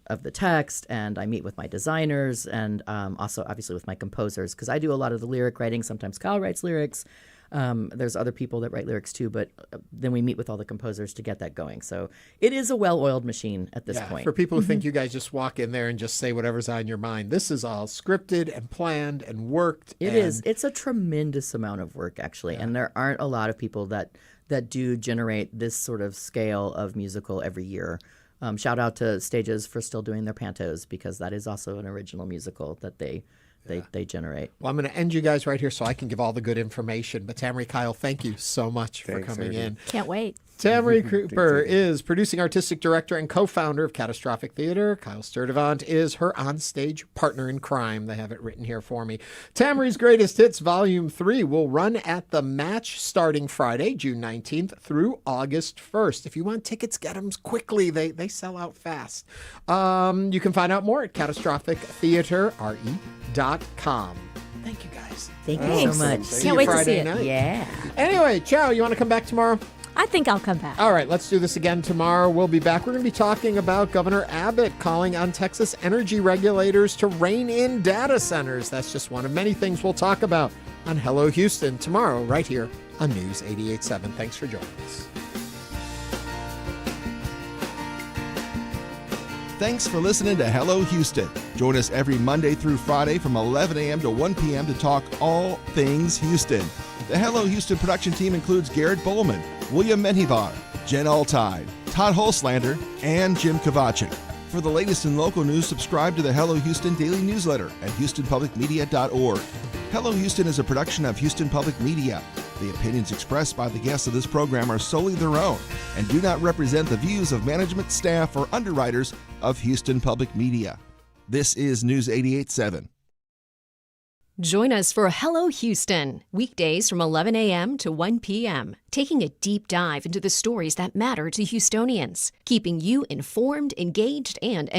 of the text. And I meet with my designers and also obviously with my composers, because I do a lot of the lyric writing. Sometimes Kyle writes lyrics. There's other people that write lyrics too, but then we meet with all the composers to get that going. So it is a well-oiled machine at this point. For people who think you guys just walk in there and just say whatever's on your mind, this is all scripted and planned and worked. It is. It's a tremendous amount of work, actually. And there aren't a lot of people that do generate this sort of scale of musical every year. Shout out to Stages for still doing their Pantos, because that is also an original musical that they generate. Well, I'm going to end you guys right here so I can give all the good information. But Tamarie, Kyle, thank you so much for coming in. Can't wait. Tamarie Cooper is producing artistic director and co-founder of Catastrophic Theater. Kyle Sturdivant is her onstage partner in crime. They have it written here for me. Tamarie's Greatest Hits Volume 3 will run at the Match starting Friday, June 19th through August 1st. If you want tickets, get them quickly. They sell out fast. You can find out more at catastrophictheaterre.com. Thank you, guys. Thank you so much. Can't wait to see it. Night. Yeah. Anyway, Chau, you want to come back tomorrow? I think I'll come back. All right, let's do this again tomorrow. We'll be back. We're going to be talking about Governor Abbott calling on Texas energy regulators to rein in data centers. That's just one of many things we'll talk about on Hello Houston tomorrow, right here on News 88.7. Thanks for joining us. Thanks for listening to Hello Houston. Join us every Monday through Friday from 11 a.m. to 1 p.m. to talk all things Houston. The Hello Houston production team includes Garrett Bowman, William Menjivar, Jen Altide, Todd Holslander, and Jim Kavachin. For the latest in local news, subscribe to the Hello Houston daily newsletter at HoustonPublicMedia.org. Hello Houston is a production of Houston Public Media. The opinions expressed by the guests of this program are solely their own and do not represent the views of management, staff, or underwriters of Houston Public Media. This is News 88.7. Join us for Hello Houston, weekdays from 11 a.m. to 1 p.m., taking a deep dive into the stories that matter to Houstonians, keeping you informed, engaged, and